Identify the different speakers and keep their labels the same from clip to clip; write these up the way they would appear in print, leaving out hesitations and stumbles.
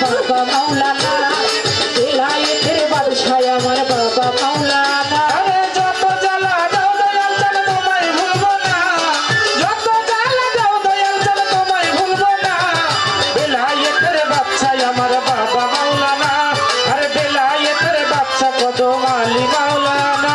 Speaker 1: বাবা মাওলানা বেলায়েতের বাদশাহ আমার বাবা মাওলানা
Speaker 2: যত জ্বালা দাও দয়াল চাল তোমায় ভুলবো না যত জ্বালা দাও দয়াল চাল তোমায় ভুলবো না বেলায়েতের বাদশাহ আমার বাবা মাওলানা আরে বেলায়েতের বাদশাহ কদম আলী মাওলানা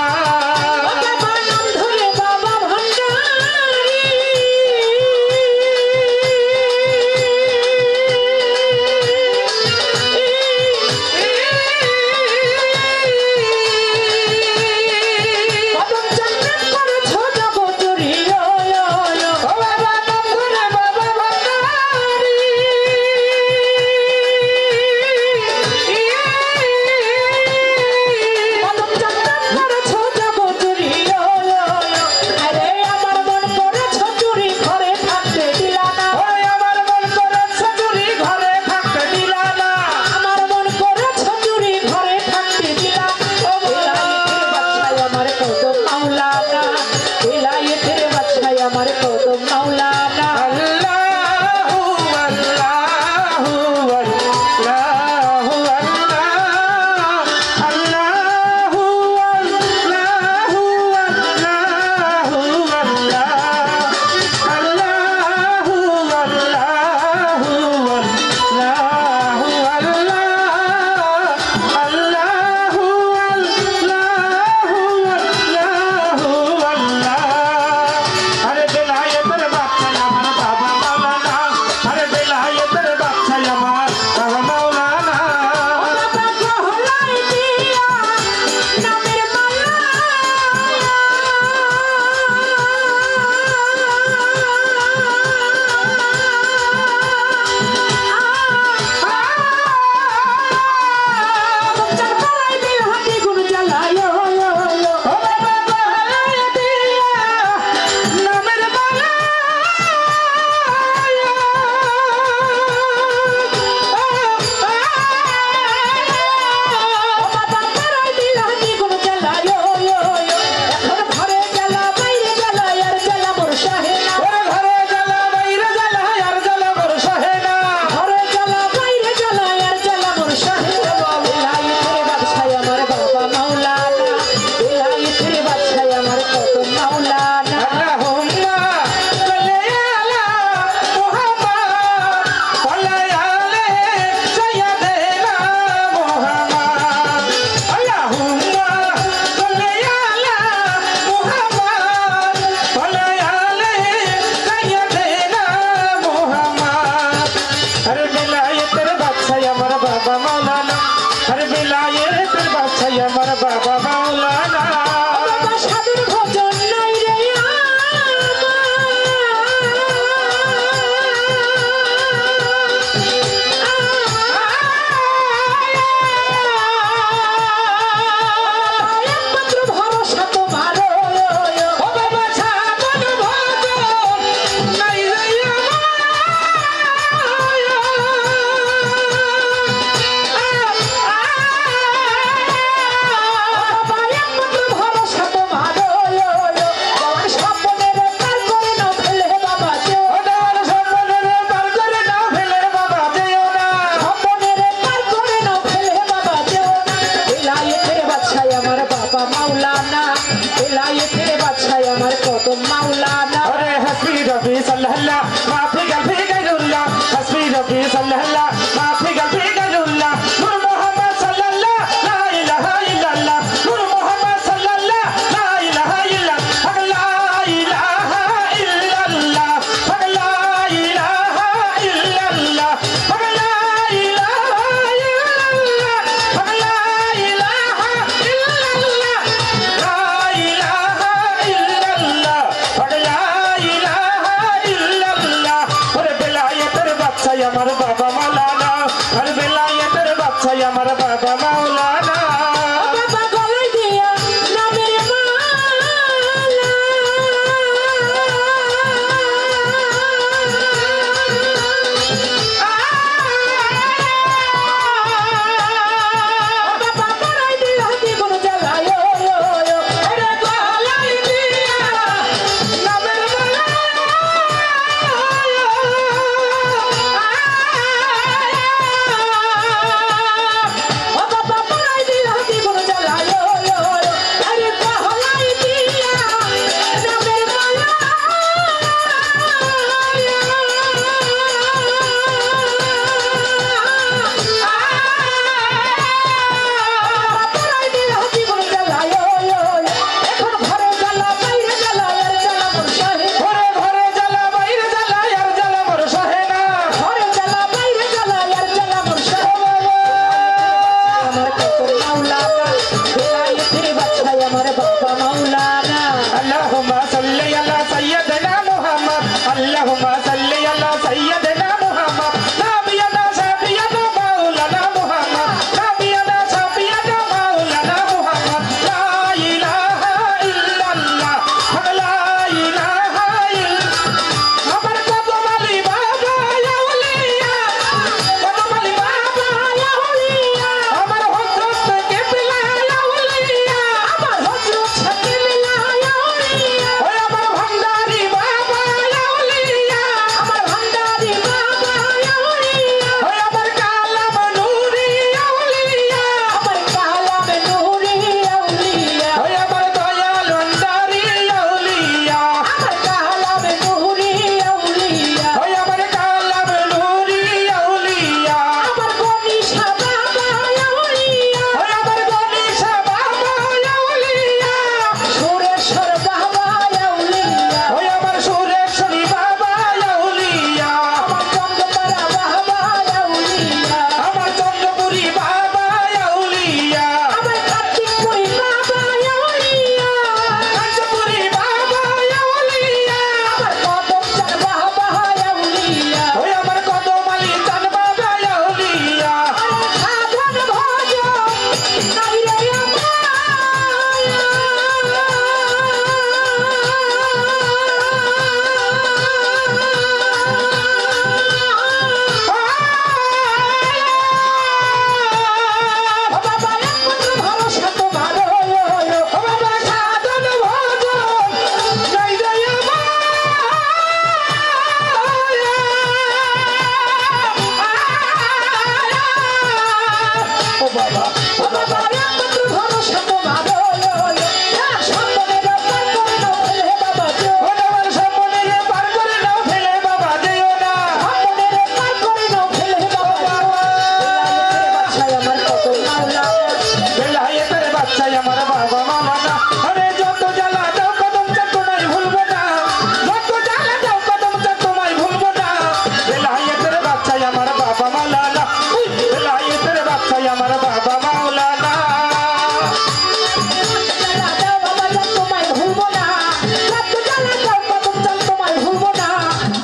Speaker 2: বাবা
Speaker 1: ও বাবা একমাত্র ভরসা তোমার সামনে পার করে নাও ফেলে বাবা যেও
Speaker 2: ও আমার সামনে পার করে নাও ফেলে বাবা যেও না
Speaker 1: সামনে পার করে নাও ফেলে বাবা বাচ্চায় আমার কত মাওলা
Speaker 2: বেলায়েতের বাচ্চাই আমার বাবা মাওলানা আরে যত জ্বালা দাও কদম চা তোমায় ভুলবো না যত জ্বালা দাও কদম চা তোমায় ভুলবো না বেলায়েতের বাচ্চাই আমার বাবা মাওলানা বেলায়েতের বাচ্চাই আমার বাবা মাওলানা
Speaker 1: জ্বালা দাও বাবা যা তোমায় ভুলবো না যত জ্বালা দাও কদম চাল তোমায় ভুলবো না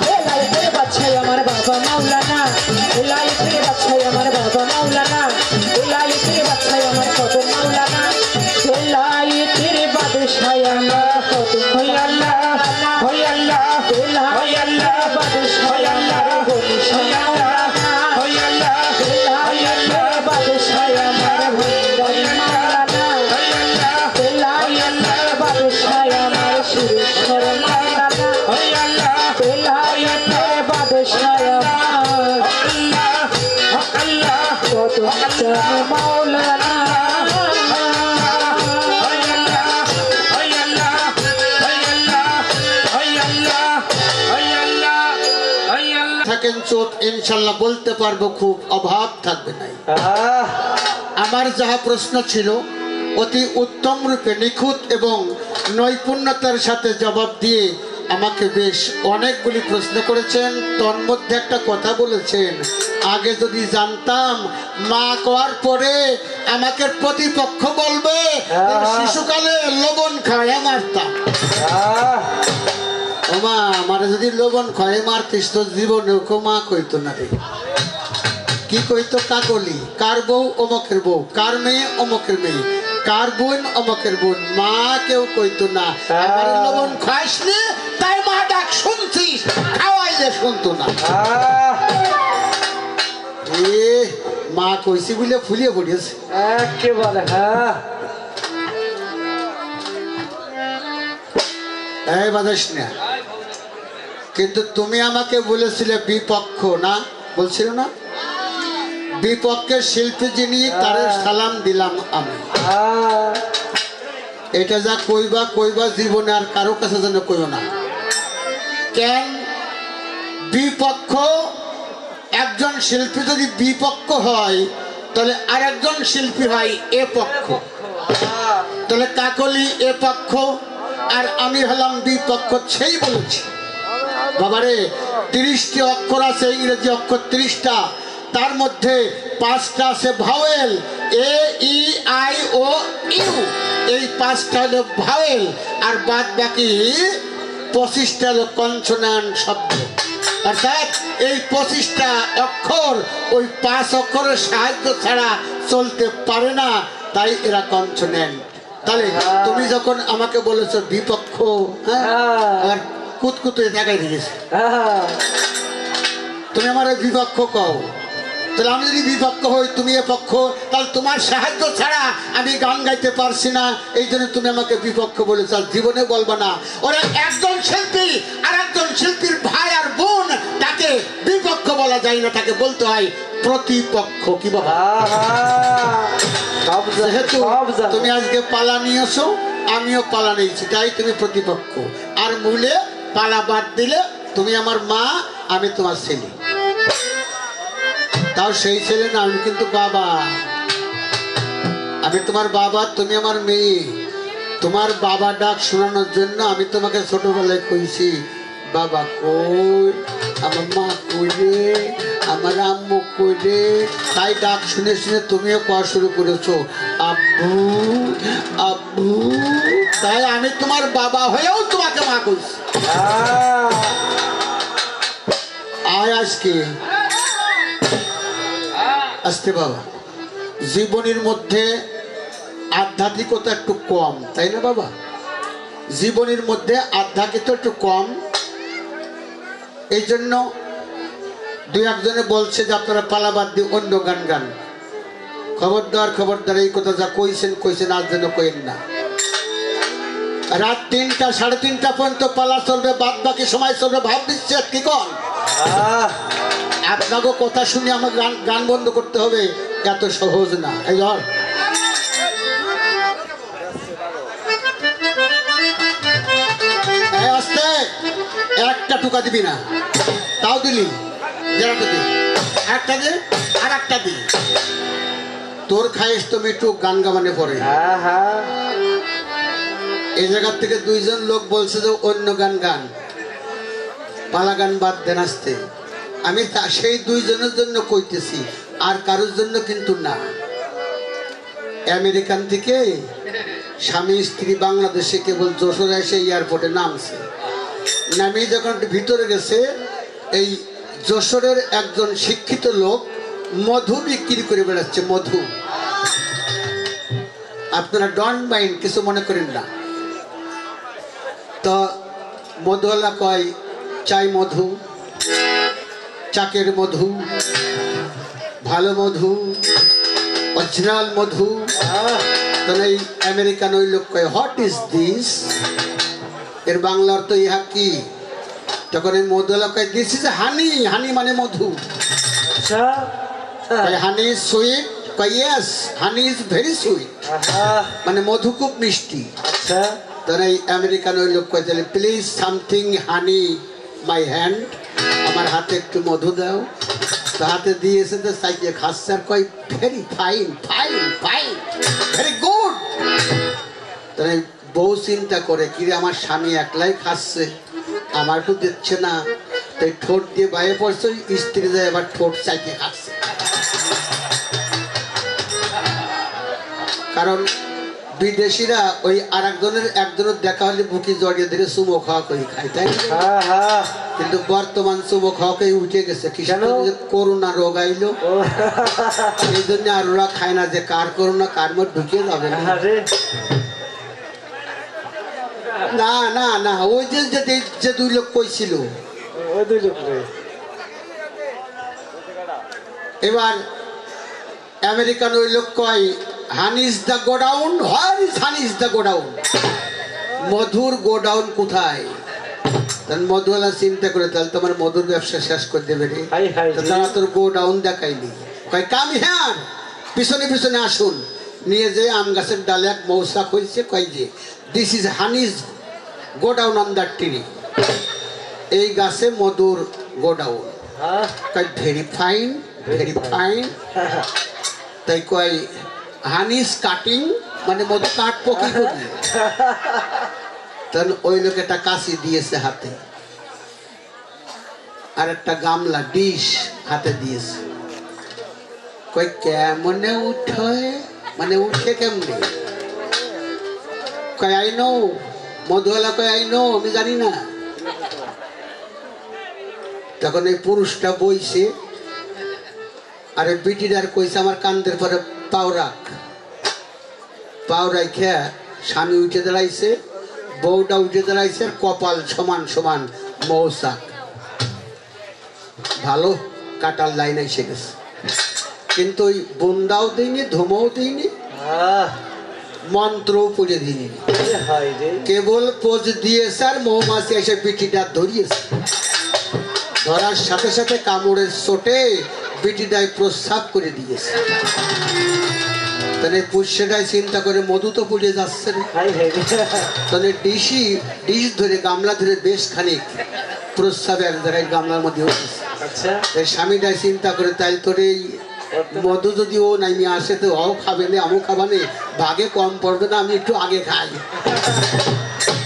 Speaker 1: বেলায়েতের বাচ্চায় আমার বাবা মাওলানা বেলায়েতের বাচ্চায় আমার বাবা মাওলানা বেলায়েতের বাচ্চায় আমার কত মাওলানা বেলায়েতের বাদশায় আমার কত
Speaker 2: ওই আল্লাহ ওই আল্লাহ ওই আল্লাহ
Speaker 1: বাদশায় আমার গনি মাওলানা
Speaker 2: ওই আল্লাহ ওই আল্লাহ
Speaker 1: বাদশায় আমার ভণ্ডারি মাওলানা
Speaker 2: ওই আল্লাহ
Speaker 1: বেলায়েতের বাদশায় আমার সুরেশ্বর মাওলানা
Speaker 2: ওই আল্লাহ
Speaker 1: বেলায়েতের বাদশায় আমার
Speaker 2: আল্লাহ আল্লাহ
Speaker 1: কত মাওলানা
Speaker 3: থাকেন চোট ইনশাল্লাহ বলতে পারবো, খুব অভাব থাকবে না। আমার যাহা প্রশ্ন ছিল অতি উত্তম রূপে নিখুঁত এবং নৈপুণ্যতার সাথে জবাব দিয়ে আমাকে বেশ অনেকগুলি প্রশ্ন করেছেন। তন্মধ্যে একটা কথা বলেছেন, আগে যদি জানতাম মা করার পরে আমাকে প্রতিপক্ষ বলবে শিশুকালে লবণ খাওয়া মারতাম। ও মা, আমার যদি লবণ খাওয়াই মারতিস তো জীবনেও মা কইতো না রে। কি কইতো? কাকলি, কার বউ অমকের বউ, কার মেয়ে অমকের মেয়ে, কার বোন অমকের বোন, মা কেউ কইতো না। আমার লবণ খাইসনি তাই মা ডাক শুনছিস, খাওয়াইলে শুনতো না। এ মা কইছি বলে ফুলিয়ে পড়িয়েছে
Speaker 2: একেবারে।
Speaker 3: এই বাদাস না, কিন্তু তুমি আমাকে বলেছিলে বিপক্ষ, না বলছিল না? বিপক্ষের শিল্পী যিনি তার সালাম দিলাম আমি। এটা যা কইবা কইবা, জীবনে আর কারো কাছে যেন কইও না। কেন? বিপক্ষ একজন শিল্পী যদি বিপক্ষ হয় তাহলে আরেকজন শিল্পী হয় এ পক্ষ। তাহলে কাকলি এ পক্ষ আর আমি হলাম বিপক্ষ, সেই বলেছি। বাবারে 30টি অক্ষর আছে, ইংরেজি অক্ষর 30টা, তার মধ্যে 5টা আছে vowel, A E I O U, এই 5টা হলো ভাওয়েল, আর বাদ বাকি 25টা হলো কনসোনান্ট শব্দ। অর্থাৎ এই 25টা অক্ষর ওই 5 অক্ষরের সাহায্য ছাড়া চলতে পারে না, তাই এরা কনসোনেন্ট। তাহলে তুমি যখন আমাকে বলেছো বিপক্ষ, আর কুতকুতে দেখাই দিয়েছে, তুমি আমার বিপক্ষ কও, তাহলে আমি যদি বিপক্ষ হই তুমি এ পক্ষ, তাহলে তোমার সাহায্য ছাড়া আমি গান গাইতে পারছি না, এই জন্য তুমি আমাকে বিপক্ষ বলেছ। জীবনে বলবা না। ওরা একজন শিল্পী আর একজন শিল্পীর ভাই আর বোন, তাকে বিপক্ষ বলা যায় না, তাকে বলতে হয় প্রতিপক্ষ। কি বাবা? যেহেতু তুমি আজকে পালা নিয়েছো, আমিও পালা নিয়েছি, তাই তুমি প্রতিপক্ষ। আর মূলে পালা বাদ দিলে তুমি আমার মা, আমি তোমার ছেলে। তাও সেই ছেলে না, আমি কিন্তু বাবা। আমি তোমার বাবা, তুমি আমার মেয়ে। তোমার বাবা ডাক শোনানোর জন্য আমি তোমাকে ছোটবেলায় কইছি বাবা কই, আমার মা কই রে, আমার আম্মু কই রে। তাই ডাক শুনে শুনে তুমিও কোয়া শুরু করেছো আব্বু আব্বু। তাই আমি তোমার বাবা হয়েও তোমাকে মা কইছি। আয় আজকে আসতে বাবা, জীবনের মধ্যে আধ্যাত্মিকতা একটু কম, তাই না বাবা? জীবনের মধ্যে আধ্যাত্মিকতা একটু কম, এই জন্য 2-1 জনে বলছে যে আপনারা পালাবাদ দিয়ে অন্য গান গান। খবরদার খবরদার, এই কথা যা কইছেন কইছেন, আজ যেন কইেন না। রাত 3টা 3:30 পর্যন্ত পালা চলবে, বাদ বাকি সময় চলবে ভাব বিচ্ছেদ। কি কন? আপনাকে কথা শুনে আমার গান গান বন্ধ করতে হবে, এত সহজ না। এই ধর আসতে, একটা টুকা দিবি না, তাও দিলি যেটা দি, একটা দে আর একটা দি। তোর খাইস তুমি একটু গান গামানে পড়ে। এই জায়গার থেকে দুইজন লোক বলছে যে অন্য গান গান, পালা গান বাদ দেন আসতে। আমি সেই দুইজনের জন্য কইতেছি, আর কারোর জন্য কিন্তু না। আমেরিকান থেকে স্বামী স্ত্রী বাংলাদেশে কেবল যশোরে এসে এয়ারপোর্টে নামছে, নামে যখন ভিতরে গেছে, এই যশোরের একজন শিক্ষিত লোক মধু বিক্রি করে বেড়াচ্ছে। মধু, আপনারা ডন্ট মাইন্ড, কিছু মনে করেন না। তো মধুওয়ালা কয় চাই মধু, চাকের মধু, ভালো মধু, অরিজিনাল মধু। তখন এই আমেরিকান ওই লোক কয় হোয়াট ইজ দিস, এর বাংলা অর্থ ইহা কি? তখন এই মধুওয়ালা কয় দিস ইজ হানি, হানি মানে মধু। হানি ইজ সুইট, কয় yes honey is very sweet, মানে মধু খুব মিষ্টি। তখন এই আমেরিকান ওই লোক কয় তাহলে please something honey my hand, আমার হাতে একটু মধু দাও। তো হাতে দিয়েছে, তো সাইকে খাচ্ছে আর কয় very fine fine fine, very good. তাহলে বউ চিন্তা করে কি রে, আমার স্বামী একলাই খাচ্ছে, আমার তো দিচ্ছে না। তাই ঠোঁট দিয়ে বাইরে পড়ছে, স্ত্রী যায় এবার ঠোঁট চাইকে খাচ্ছে। কারণ বিদেশিরা ওই আর একজনের দেখা হলে বুকি জড়িয়ে ধরে চুমো খাওয়া করে খায়, তাই কিন্তু বর্তমান চুমো খাওয়াকে উঠে গেছে। কি করোনা রোগ আইলো, এই জন্য আর ওরা খায় না, যে কার করোনা কার মধ্যে ঢুকিয়ে যাবে না। না না না, ওই যে দুই লোক কইছিল, এবার আমেরিকান ওই লোক কয় হানি is the godown, where is honey is the godown, মধুর গোডাউন কোথায়? মধুওয়ালা চিন্তা করে তাহলে তোমার মধুর ব্যবসা শেষ করে দেবে রে, তারা তোর গোডাউন দেখাইনি। কয় কাম হিয়ার, পিছনে পিছনে আসুন। নিয়ে যে আম গাছের ডালে এক মৌসাক হয়েছে, কয় যে this is honey's godown on the tree, এই গাছে মধুর গোডাউন। কয় ভেরি ফাইন ভেরি ফাইন। তাই কয় হানিজ কাটিং, মানে মধু কাটবো কি করি? তখন ওই লোক একটা কাশি দিয়েছে হাতে, আর একটা গামলা ডিশ হাতে দিয়েছে। কই কেমনে উঠে, মানে উঠে কেমনে? কয় আই নো, মধুওয়ালা কয় আই নো, আমি জানি না। তখন এই পুরুষটা বইছে, আরে বিটিটার কইছে আমার কান্দের পরে পাও রাখ। পাও রাখা স্বামী উঠে দাঁড়াইছে, বউটা উঠে দাঁড়াইছে, কপাল সমান সমান মৌসাক। ভালো কাটার লাইন এসে গেছে, কিন্তু ওই বন্দাও দিইনি, ধুমও দিইনি, মন্ত্রও পড়ে দিইনি, কেবল পোজ দিয়েছে আর মৌমাছি এসে পিঠিটা ধরিয়েছে। ধরার সাথে সাথে কামড়ের চোটে পিঠিটায় প্রস্রাব করে দিয়েছে। তাহলে পুষ্যটাই চিন্তা করে মধু তো পুড়ে যাচ্ছে না, তাহলে ডিশ ধরে গামলা ধরে বেশ খানিক প্রস্রাব এক জায়গায় গামলার মধ্যে উঠেছে। স্বামীটাই চিন্তা করে তাই তোর এই মধু যদি ও নাইমে আসে তো ও খাবে না, আমও খাবানে, ভাগে কম পড়বে না, আমি একটু আগে খাই।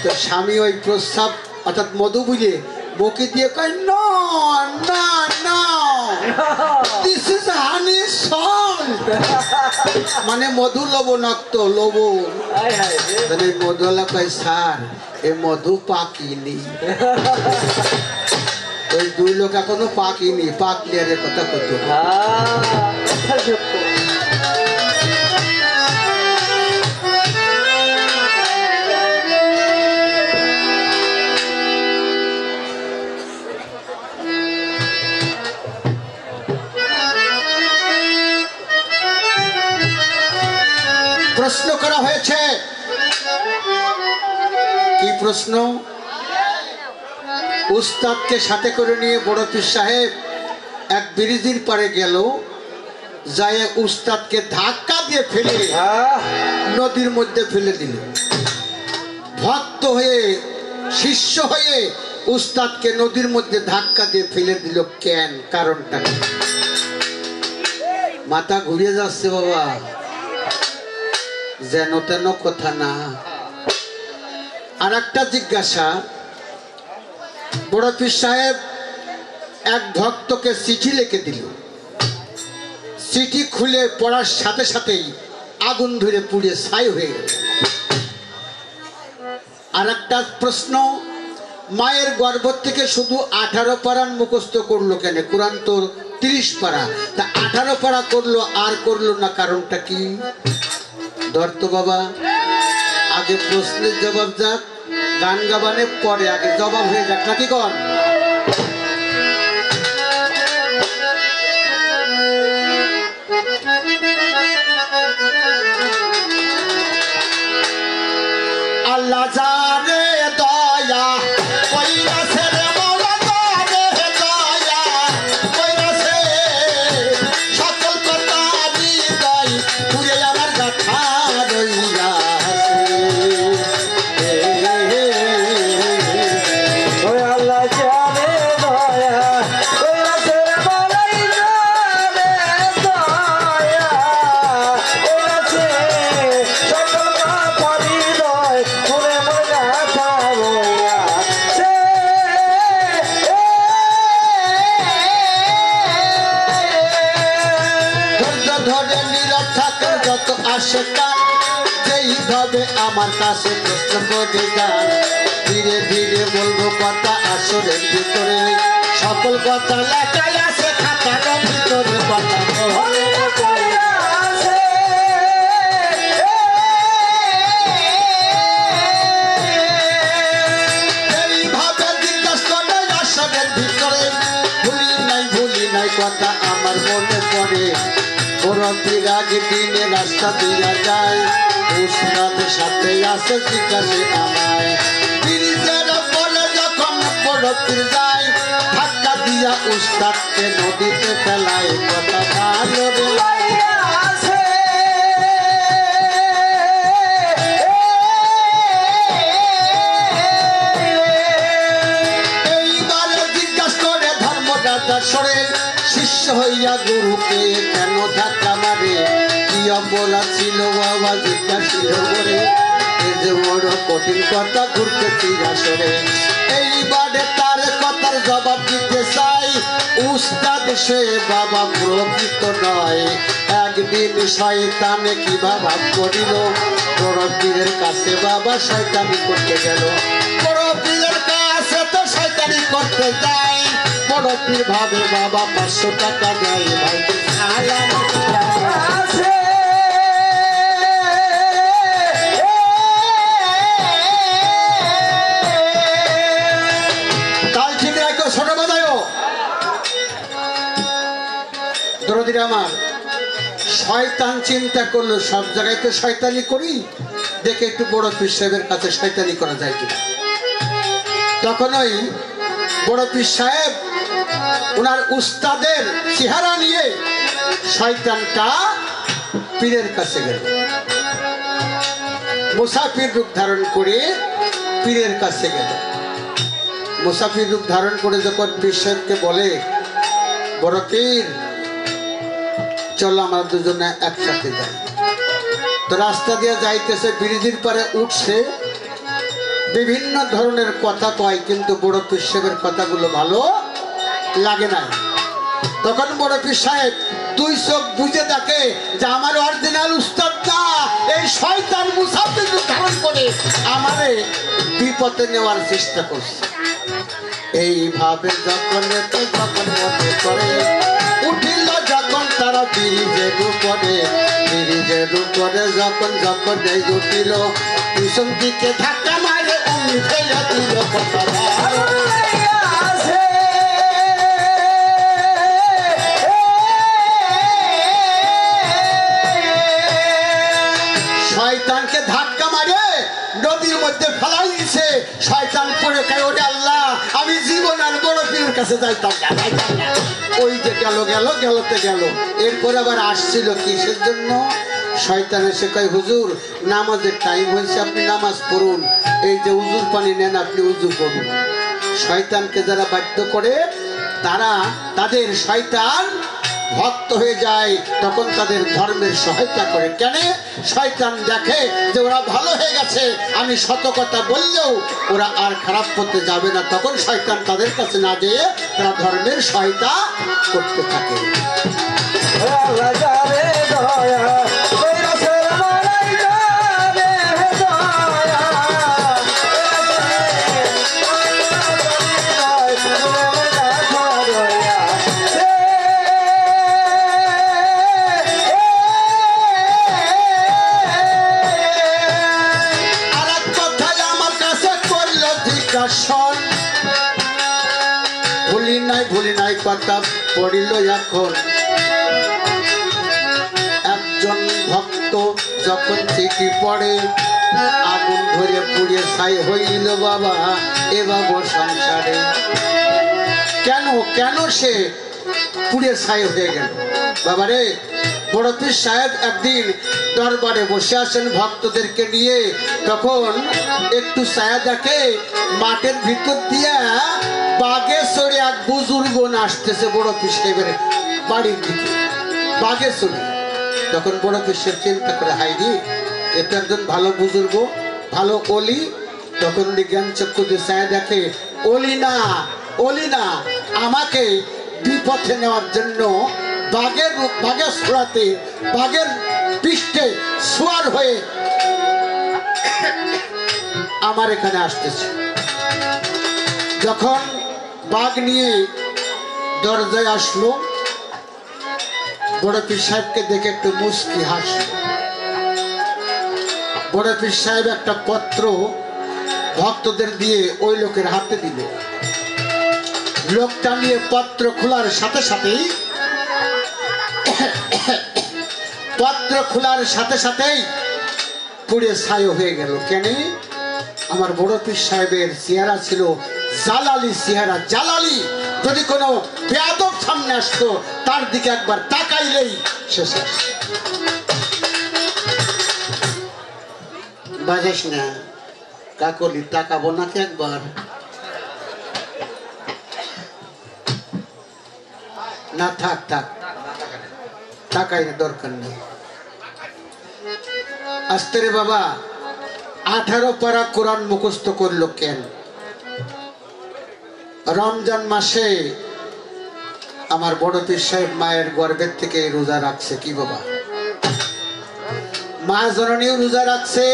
Speaker 3: তো স্বামী ওই প্রস্রাব অর্থাৎ মধু বুঝে মুখে দিয়ে কয় নো না না, দিস ইজ হানি সল্ট, মানে মধু লবণাক্ত লবণ। তাহলে মধুওয়ালা কয় স্যার এ মধু পাকিনি। ওই দুই লোক এখনো পাকিনি, পাকলে আর কথা কত। প্রশ্ন করা হয়েছে, কি প্রশ্ন? উস্তাদকে সাথে করে নিয়ে বড় পীর সাহেব এক ব্রিজের পারে গেল, যায় উস্তাদকে ধাক্কা দিয়ে ফেলে নদীর মধ্যে ফেলে দিল। ভক্ত হয়ে শিষ্য হয়ে উস্তাদকে নদীর মধ্যে ধাক্কা দিয়ে ফেলে দিল। কেন? কারণটা কি? মাথা ঘুরিয়ে যাচ্ছে বাবা, যেন তেন কথা না। আর একটা জিজ্ঞাসা, বড় পীর সাহেব এক ভক্তকে চিঠি লিখে দিল। চিঠি খুলে পড়ার সাথে সাথেই আগুন ধরে পুড়ে ছাই হয়ে গেল। আর একটা প্রশ্ন, মায়ের গর্ভ থেকে শুধু 18 পারার মুখস্থ করলো কেন? কোরআন তো 30 পারা, তা 18 পারা করলো আর করলো না, কারণটা কি? ধরতো বাবা, আগে প্রশ্নের জবাব যাক, গান গাবানে পরে আগে জবাব হয়ে যাক, নাকি কন? আল্লাহ জানে দয়া কইরাছে রে মওলা, জানে দয়া কইরাছে, সকল কথা হৃদয় পুরে আমার গাথা রইয়াছে।
Speaker 2: ওই আল্লাহ জানে দয়া কইরাছে রে বলাই, জানে দয়া কইরাছে, সকল কথা হৃদয় পুরে আমার গাথা রইয়াছে।
Speaker 3: ধৈর্য ধরে নীরব থাকার যত আসে কান, যেইভাবে আমার কাছে প্রশ্ন করে যান, ধীরে ধীরে বলবো কথা আসরের ভিতরে, সকল কথা লেখাই আছে খাতার ভিতরে, কথা বলে এইভাবে জিজ্ঞাসা করে আসরের ভিতরে, ভুলি নাই কথা আমার মনে পড়ে। বড় পীর আগে দিনে রাস্তা দিয়া যায়, উস্তাদের সাথে আসে জিজ্ঞাসে আমায়। ব্রিজের বলে যখন বড় পীর যায়, ধাক্কা দিয়া উস্তাদকে নদীতে ফেলায়, কথা ভালো রে
Speaker 2: আছে।
Speaker 3: এইবারে জিজ্ঞাসা করে ধর্মদাতা সরে, শিষ্য হইয়া গুরুকে কেন ধাক্কা মারে? কি অপরাধ ছিল বাবা জিজ্ঞাসিল করে, এই যে বড় কঠিন কথা ঘুরতে ফিরা সরে। এইবারে তার কথার জবাব দিতে চাই, উস্তাদ সে বাবা প্রকৃত নয়। একদিন শয়তানে কি বাবা করিল, বড় পীরের কাছে বাবা শয়তানি করতে গেল। বড় পীরের কাছে তো শয়তানি করতে যায়, বড় পীর ভাবে বাবা 500 টাকা দেয়, ভাই
Speaker 2: আছে।
Speaker 3: তাই ঠিক রাখো ছোট বাজায় দরদিরা আমার। শয়তান চিন্তা করলো সব জায়গায় তো শয়তানি করি, দেখে একটু বড় পীর সাহেবের কাছে শয়তানি করা যায় কিনা। তখন ওই বড় পীর সাহেব ওনার উস্তাদের চেহারা নিয়ে শয়তানটা পীরের কাছে গেল, মুসাফির রূপ ধারণ করে পীরের কাছে গেল। মুসাফির রূপ ধারণ করে যখন পীর সাহেবকে বলে, বড় পীর চলো আমরা দুজনে একসাথে যাই। তো রাস্তা দিয়ে যাইতেছে, ব্রিজের পারে উঠছে, বিভিন্ন ধরনের কথা কয়, কিন্তু বড় পীর সাহেবের কথাগুলো ভালো লাগে না। তখন বড় পীর সাহেব 2 চোখ বুঝে দেখে যে আমার অরিজিনাল উস্তাদ না, এই শয়তান মুসাফির রূপ ধারণ করে আমারে বিপদে নেওয়ার চেষ্টা করছে। এইভাবে যখন মনে করে উঠিল যখন তারা ব্রিজের উপরে যখন এই উঠিল, পিছন দিকে ধাক্কা মারে অমনি ফেলে দিল কথা। শয়তানকে ধাক্কা মারে নদীর মধ্যে ফেলাই দিছে। শয়তান পড়ে কয় ওরে আল্লাহ আমি জীবন আর বড় পীরের কাছে যাইতাম না, যাইতাম না। ওই যে গেলতে গেল। এরপর আবার আসছিল কিসের জন্য? শয়তান এসে কয় হুজুর নামাজের টাইম হয়েছে, আপনি নামাজ পড়ুন, এই যে উজুর পানি নেন আপনি উজু করুন। শয়তানকে যারা বাধ্য করে তারা তাদের শয়তান ভক্ত হয়ে যায়, তখন তাদের ধর্মের সহায়তা করে। কেন? শয়তান দেখে যে ওরা ভালো হয়ে গেছে, আমি শত কথা বললেও ওরা আর খারাপ করতে যাবে না, তখন শয়তান তাদের কাছে না যেয়ে তারা ধর্মের সহায়তা করতে থাকে। ভুলি নাই কথা পড়িল এখন। একজন ভক্ত যখন চিঠি পড়ে আগুন ধরে পুড়িয়ে ছাই হইল বাবা এ বাবা সংসারে। কেন সে পুড়িয়ে ছাই হয়ে গেল? বাবারে, বড় পীর সাহেব একদিন দরবারে বসে আছেন ভক্তদেরকে নিয়ে, তখন একটু ছায়া দেখে মাঠের ভিতর দিয়া বাগে চড়ে এক বুজুর্গ আসতেছে বড় পীর সাহেবের বাড়ির দিকে, বাগে চড়ে। তখন বড় পীর সাহেব চিন্তা করে হাইরি এ তো একজন ভালো বুজুর্গ, ভালো অলি। তখন উনি জ্ঞান চক্ষু দিয়ে ছায়া দেখে অলি না আমাকে বিপথে নেওয়ার জন্য বাঘের ছোড়াতে বাঘের পৃষ্ঠে সোয়ার হয়ে আমার এখানে আসতেছে। যখন বাঘ নিয়ে দরজায় আসলো, বড় পীর সাহেবকে দেখে একটু মুস্কি হাসল। বড় পীর সাহেব একটা পত্র ভক্তদের দিয়ে ওই লোকের হাতে দিল। লোকটা নিয়ে পত্র খোলার সাথে সাথেই পুড়ে ছাই হয়ে গেল। কেন? আমার বড় পীর সাহেবের চেহারা ছিল জালালি চেহারা, জালালি। যদি কোনো বেয়াদব সামনে আসতো তার দিকে একবার তাকাইলেই শেষ। বাজাস না কাকলি, তাকাবো নাকি একবার? না থাক তাকাই না, দরকার নেই। আস্তে রে বাবা, 18 পারা কোরআন মুখস্থ করলো কেন? রমজান মাসে আমার বড় পীর সাহেব মায়ের গর্ভের থেকে রোজা রাখছে। কি বাবা, মা জননীও রোজা রাখছে,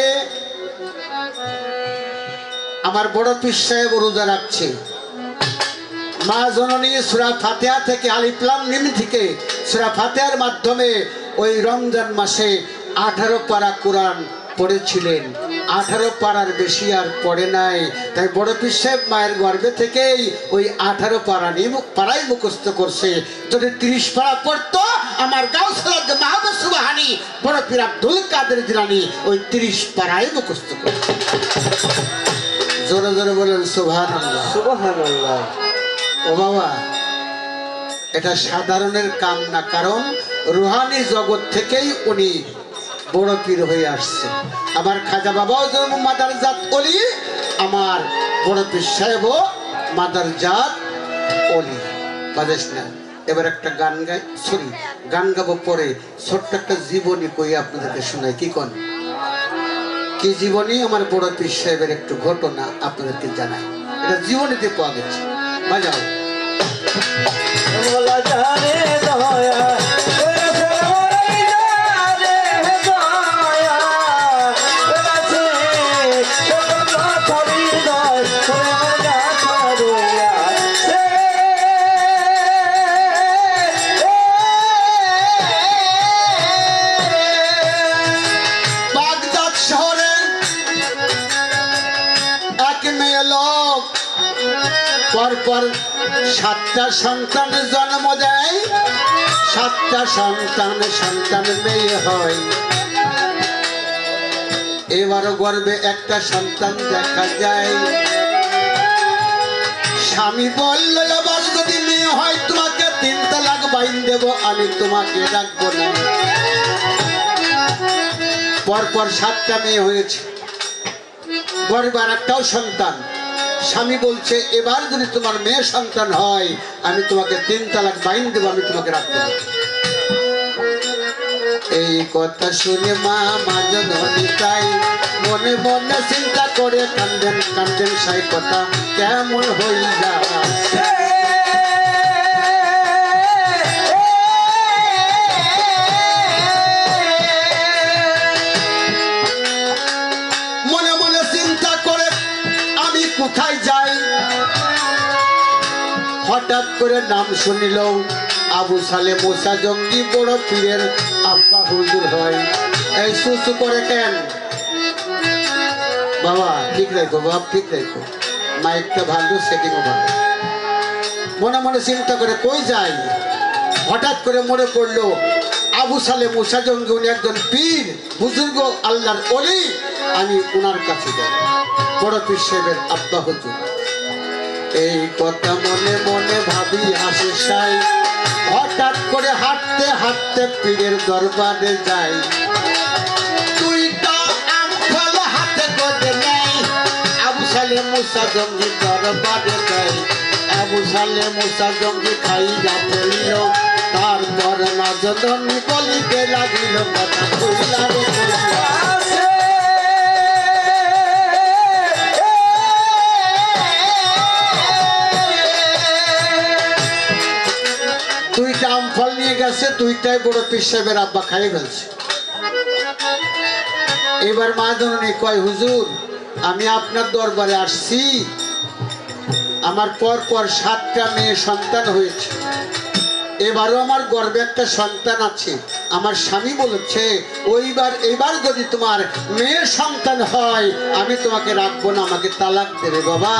Speaker 3: আমার বড় পীর সাহেব রোজা রাখছে। মা জননী সূরা ফাতিহা থেকে আলিফ লাম মিম থেকে সূরা ফাতিহার মাধ্যমে ওই রমজান মাসে 18 পারা কোরআন পড়েছিলেন। 18 পারার বেশি আর পড়ে নাই। তাই বড় পীর সাহেব মায়ের গর্ভে থেকেই ওই 18 পারাই মুখস্থ করছে। যদি 30 পারা পড়তো আমার গাউসুল মাহবুব সুবহানী বড় পীর আব্দুল কাদের জিলানী ওই 30 পারাই মুখস্থ করছে। জোরে জোরে বলেন সুবহানাল্লাহ, সুবহানাল্লাহ। ও বাবা, এটা সাধারণের কাম না, কারণ রুহানি জগৎ থেকেই উনি বড় পীর হয়ে আসছে। আমার খাজা বাবাও যেমন মাদার জাত অলি, আমার বড় পীর সাহেবও মাদার জাত অলি। বাদেশ না, এবার একটা গান গাবো, পরে ছোট্ট একটা জীবনী কই আপনাদেরকে শোনাই। কি কোন কি জীবনী? আমার বড় পীর সাহেবের একটু ঘটনা আপনাদেরকে জানাই। এটা জীবনীতে পাওয়া গেছে। বাজাও। পরপর 7টা সন্তান জন্ম দেয়, 7টা সন্তান মেয়ে হয়। এবারও গর্বে একটা সন্তান দেখা যায়। স্বামী বলল এবার যদি মেয়ে হয় তোমাকে 3 তালাক বাইন দেব, আমি তোমাকে রাখবো না। পরপর 7টা মেয়ে হয়েছে, গর্বে আর একটাও সন্তান। স্বামী বলছে এবার যদি তোমার মেয়ে সন্তান হয় আমি তোমাকে 3 তালাক বাইন দেব, আমি তোমাকে রাখবো না। এই কথা শুনে মা মাজননী তাই মনে মনে চিন্তা করে কান্দেন কান্দেন, সেই কথা কেমন হইলা। মনে মনে চিন্তা করে আমি কোথায় যাই। হঠাৎ করে নাম শুনিল আবু সালে মুসা জঙ্গি বড় পীরের আব্বা হুজুর হয়। এই সুসু করে কেন বাবা? ঠিক রাখো বাবা, ঠিক রাখো, মাইকটা ভালো, সেটিংও ভালো। মনে মনে চিন্তা করে কই যাই। হঠাৎ করে মনে পড়লো আবু সালে মুসা জঙ্গি উনি একজন পীর বুজুর্গ আল্লাহর ওলি, আমি ওনার কাছে যাই, বড় পীর সাহেবের আব্বা হুজুর। এই কথা মনে মনে ভাবি হাসে সাই। হঠাৎ করে হাঁটতে হাঁটতে পীরের দরবারে যাই। 2টা আম ফল হাতে করে নেই, আবু সালে মুসা জঙ্গি দরবারে যাই। আবু সালে মুসা জঙ্গি খাইয়া ফেলিল, তারপর মাজননী বলিতে লাগিল কথা কইলা রে কইলা। দুইটা আম ফল নিয়ে গেছে, 2টাই বড় পীর সাহেবের আব্বা খাই ফেলছে। এবার মাজননী কয় হুজুর আমি আপনার দরবারে আসছি, আমার পর পর 7টা মেয়ে সন্তান হয়েছে, এবারও আমার গর্বে একটা সন্তান আছে। আমার স্বামী বলেছে এইবার যদি তোমার মেয়ে সন্তান হয় আমি তোমাকে রাখবো না, আমাকে তালাক দেবে। বাবা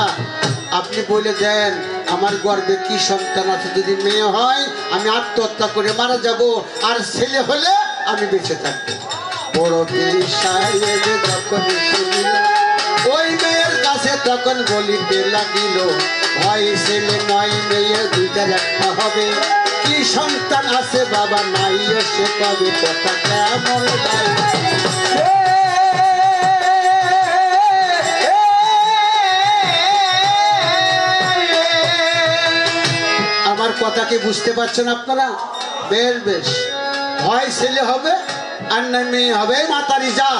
Speaker 3: আপনি বলে দেন আমার গর্বে কি সন্তান আছে, যদি মেয়ে হয় আমি আত্মহত্যা করে মারা যাব, আর ছেলে হলে আমি বেঁচে থাকবো। বড় পীর সাহেব যখন শুনিল ওই মেয়ের কাছে তখন বলিতে লাগিল হয় ছেলে নয় মেয়ে, 2টার একটা হবে। কি সন্তান আছে বাবা নাই সে কবে, কথা কেমন আমার কথা কি বুঝতে পারছেন আপনারা? বেশ বেশ, হয় ছেলে হবে আর না মেয়ে হবে। মাতারি যা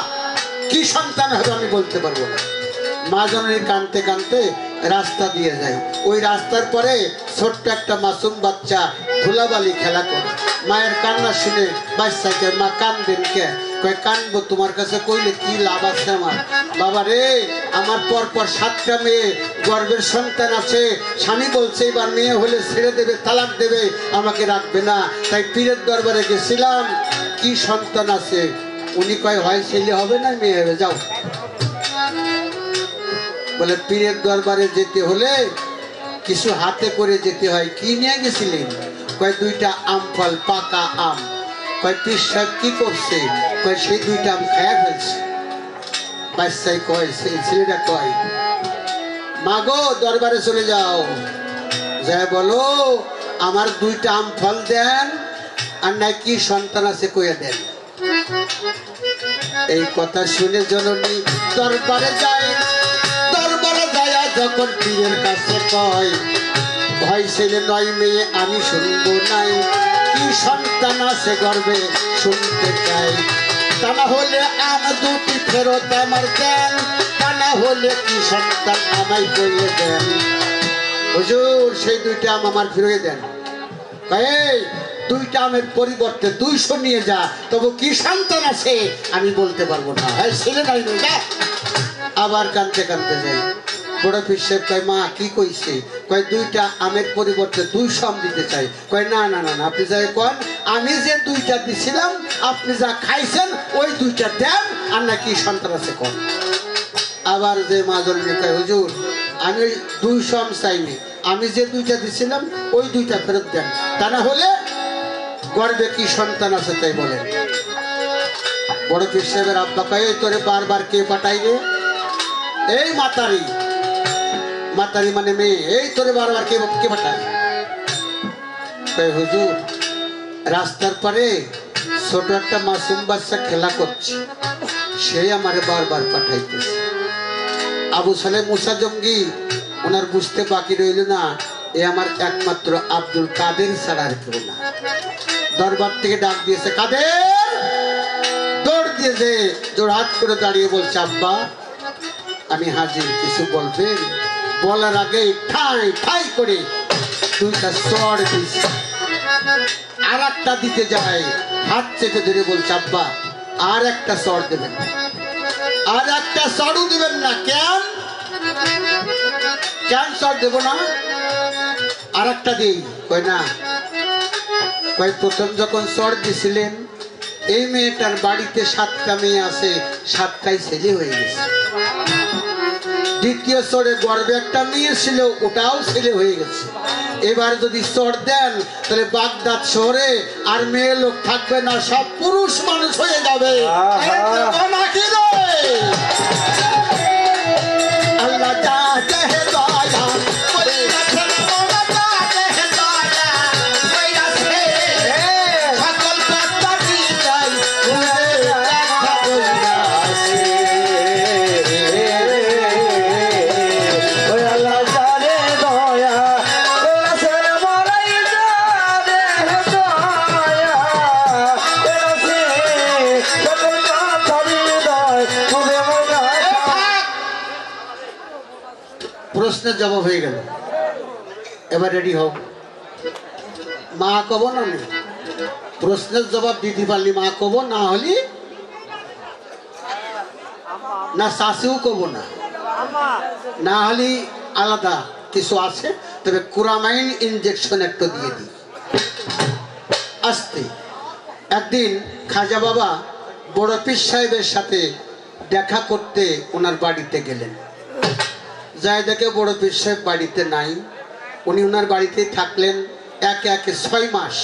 Speaker 3: কি সন্তান হবে আমি বলতে পারবো না। মাজননী কানতে কানতে রাস্তা দিয়ে যায়। ওই রাস্তার পরে ছোট্ট একটা মাসুম বাচ্চা ধুলাবালি খেলা করে। মায়ের কান্না শুনে বাচ্চাকে মা কান্দেন কে? কয় কানবো তোমার কাছে কইলে কি লাভ আছে আমার? বাবা রে আমার পরপর 7টা মেয়ে গর্ভের সন্তান আছে, স্বামী বলছে এবার মেয়ে হলে ছেড়ে দেবে, তালাক দেবে, আমাকে রাখবে না। তাই পীরের দরবারে গেছিলাম, কি সন্তান আছে? উনি কয় হয় ছেলে হবে না মেয়ে হবে, যাও। বলে পীরের দরবারে যেতে হলে কিছু হাতে করে যেতে হয়। কি নিয়ে গেছিলেন? কয় 2টা আম ফল, পাকা আম। কয় পীর সাহেব কি করছে? কয় সেই 2টা আম খায়া ফেলছে। বাচ্চাই কয়, সেই ছেলেটা কয় মা গো দরবারে চলে যাও, যাই বলো আমার 2টা আম ফল দেন, আর না কি সন্তান আছে কইয়া দেন। এই কথা শুনে জননী দরবারে যায়। দরবারে যায় যখন পীরের কাছে কয় ভাই ছেলে নয় মেয়ে আমি শুনবো নাই, কি সন্তান আছে গর্বে শুনতে চাই। তা না হলে আম 2টি ফেরত আমার দেন, তা না হলে কি সন্তান আমায় কইয়ে দেন। হুজুর সেই 2টা আম আমার ফিরিয়ে দেন। এই 2টা আমের পরিবর্তে 200 নিয়ে যা, তবু কি সন্তান আছে আমি বলতে পারবো না। হ্যাঁ ছেলে নাই যা। আবার কানতে কানতে যাই। বড় পীর সাহেব কয় মা কি কইছে? কয় 2টা আমের পরিবর্তে 200 আম দিতে চাই। কয় না না না আপনি যাই কন, আমি যে 2টা দিছিলাম আপনি যা খাইছেন ওই 2টা দেন, আর না কি সন্তান আছে কন। আবার যে মাজননী কয় হুজুর আমি 200 আম চাইনি, আমি যে 2টা দিছিলাম ওই 2টা ফেরত দেন, তা না হলে গর্বে কি সন্তান আছে তাই বলেন। বড় পীর সাহেবের আব্বা কয়ে তোরে বারবার কে পাঠাইবে? এই মাতারি, মাতারি মানে মেয়ে, এই তোরে বারবার কে কে পাঠায়? কয়ে হুজুর রাস্তার পারে ছোট একটা মাসুম বাচ্চা খেলা করছে, সেই আমারে বারবার পাঠাইতেছে। আবু সালেহ মুসা জঙ্গি ওনার বুঝতে বাকি রইল না, এ আমার একমাত্র আব্দুল কাদের ছাড়া আর কেউ না। দরবার থেকে ডাক দিয়েছে, কাদের! দৌড় দিয়েছে, জোড়হাত করে দাঁড়িয়ে বলছে, আব্বা আমি হাজির, কিছু বলবেন? বলার আগে ঠাই ঠাই করে দুইটা চড় দিয়েছে। আর একটা দিতে যায়, হাত চেপে ধরে বলছে, আব্বা আর একটা চড় দেবেন, আর একটা চড়ও দিবেন না। কেন কেন চড় দেব না? আর একটা দিই। কয় না, কয় প্রথম যখন চড় দিছিলেন এই মেয়েটার বাড়িতে 7টা মেয়ে আছে, 7টাই ছেলে হয়ে গেছে। দ্বিতীয় চড়ে গর্বে একটা মেয়ে ছিল, ওটাও ছেলে হয়ে গেছে। এবার যদি চড় দেন তাহলে বাগদাদ শহরে আর মেয়ে লোক থাকবে না, সব পুরুষ মানুষ হয়ে যাবে। আল্লাহ যা চাহে দয়া প্রশ্নের জবাব হয়ে গেল। এবার রেডি হোক, মা কব না, প্রশ্নের জবাব দিতে পারলি মা কব, না হলি না শাশিও কব না, না হলি আলাদা কিছু আছে। তবে কুরামাইন ইনজেকশন একটু দিয়ে দিই। আসতে একদিন খাজা বাবা বড় পীর সাহেবের সাথে দেখা করতে ওনার বাড়িতে গেলেন। যাই দেখে বড় পীর সাহেব বাড়িতে নাই। উনি ওনার বাড়িতেই থাকলেন একে একে 6 মাস।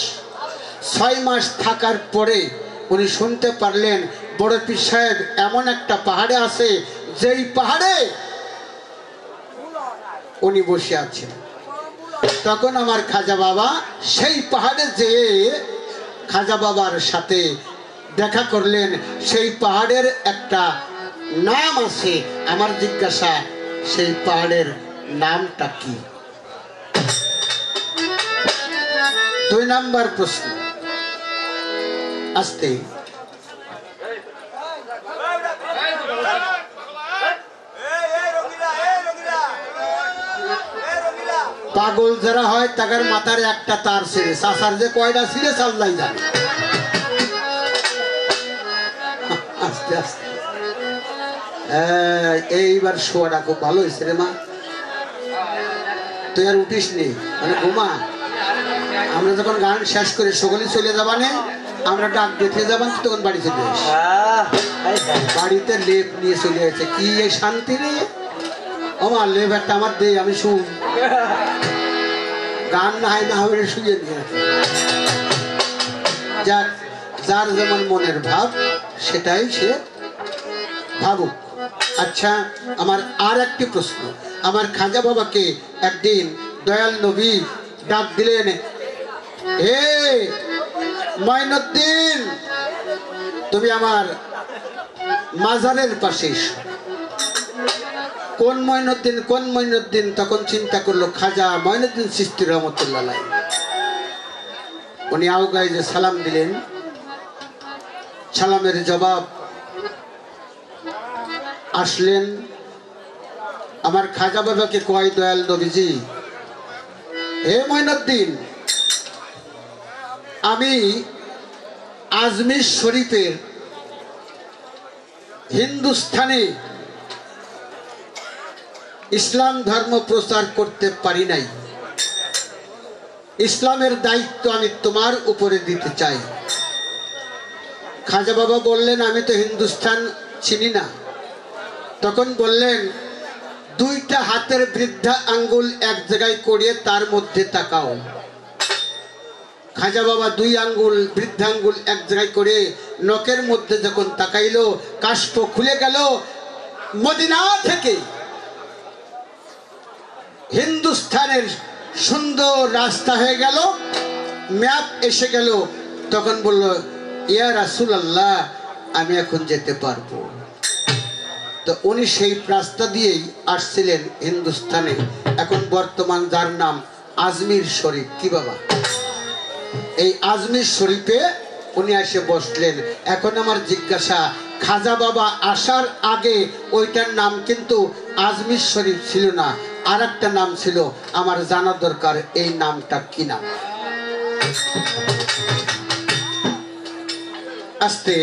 Speaker 3: 6 মাস থাকার পরে উনি শুনতে পারলেন বড় পীর সাহেব এমন একটা পাহাড়ে আছে, যেই পাহাড়ে উনি বসে আছেন। তখন আমার খাজা বাবা সেই পাহাড়ে যেয়ে খাজা বাবার সাথে দেখা করলেন। সেই পাহাড়ের একটা নাম আছে। আমার জিজ্ঞাসা, সেই পাহাড়ের নামটা কি? 2 নাম্বার প্রশ্ন। আসতে পাগল যারা হয় তাদের মাথার একটা তার ছিঁড়ে, চাষার যে কয়টা ছিঁড়ে চাল্লাই জানে। আস্তে আস্তে এইবার শোয়াটা খুব ভালো হয়েছে রে মা। তুই আর উঠিস নি, মানে ঘুমা। আমরা যখন গান শেষ করে সকলে চলে যাবানে, আমরা ডাক দেখে যাবান, তখন বাড়ি চলে আসি। বাড়িতে লেপ নিয়ে চলে আসছে, কি এই শান্তি রে। আমার লেপ একটা আমার দে, আমি শুন। গান না হয় না হবে, শুয়ে নিয়ে যাক, যার যেমন মনের ভাব সেটাই সে ভাবুক। আচ্ছা, আমার আর একটি প্রশ্ন। আমার খাজা বাবাকে একদিন দয়াল নবী ডাক দিলেন, হে মঈনুদ্দিন, তুমি আমার মাজারের পাশে এসো। কোন মঈনুদ্দিন, কোন মঈনুদ্দিন? তখন চিন্তা করলো খাজা মঈনুদ্দিন চিশতি রহমতুল্লাহ আলাইহি। উনি আওগায় যে সালাম দিলেন, সালামের জবাব আসলেন। আমার খাজা বাবাকে কয়, দয়াল নবীজি, হে মঈনুদ্দিন, আমি আজমির শরীফের হিন্দুস্থানে ইসলাম ধর্ম প্রচার করতে পারি নাই। ইসলামের দায়িত্ব আমি তোমার উপরে দিতে চাই। খাজা বাবা বললেন, আমি তো হিন্দুস্থান চিনি না। তখন বললেন, 2টা হাতের বৃদ্ধা আঙ্গুল এক জায়গায় করিয়ে তার মধ্যে তাকাও। খাজা বাবা 2 আঙ্গুল বৃদ্ধাঙ্গুল এক জায়গায় করে নখের মধ্যে যখন তাকাইলো, কাষ্ঠ খুলে গেল। মদিনা থেকে হিন্দুস্তানের সুন্দর রাস্তা হয়ে গেল, ম্যাপ এসে গেল। তখন বলল, ইয়া রাসূলুল্লাহ, আমি এখন যেতে পারবো। তো উনি সেই রাস্তা দিয়েই আসছিলেন হিন্দুস্তানে। এখন বর্তমান যার নাম আজমির শরীফ। কি বাবা? এই আজমির শরীফে উনি এসে বসলেন। এখন আমার জিজ্ঞাসা, খাজা বাবা আসার আগে ওইটার নাম কিন্তু আজমির শরীফ ছিল না, আর একটা নাম ছিল। আমার জানা দরকার এই নামটা কি নাম। আস্তে,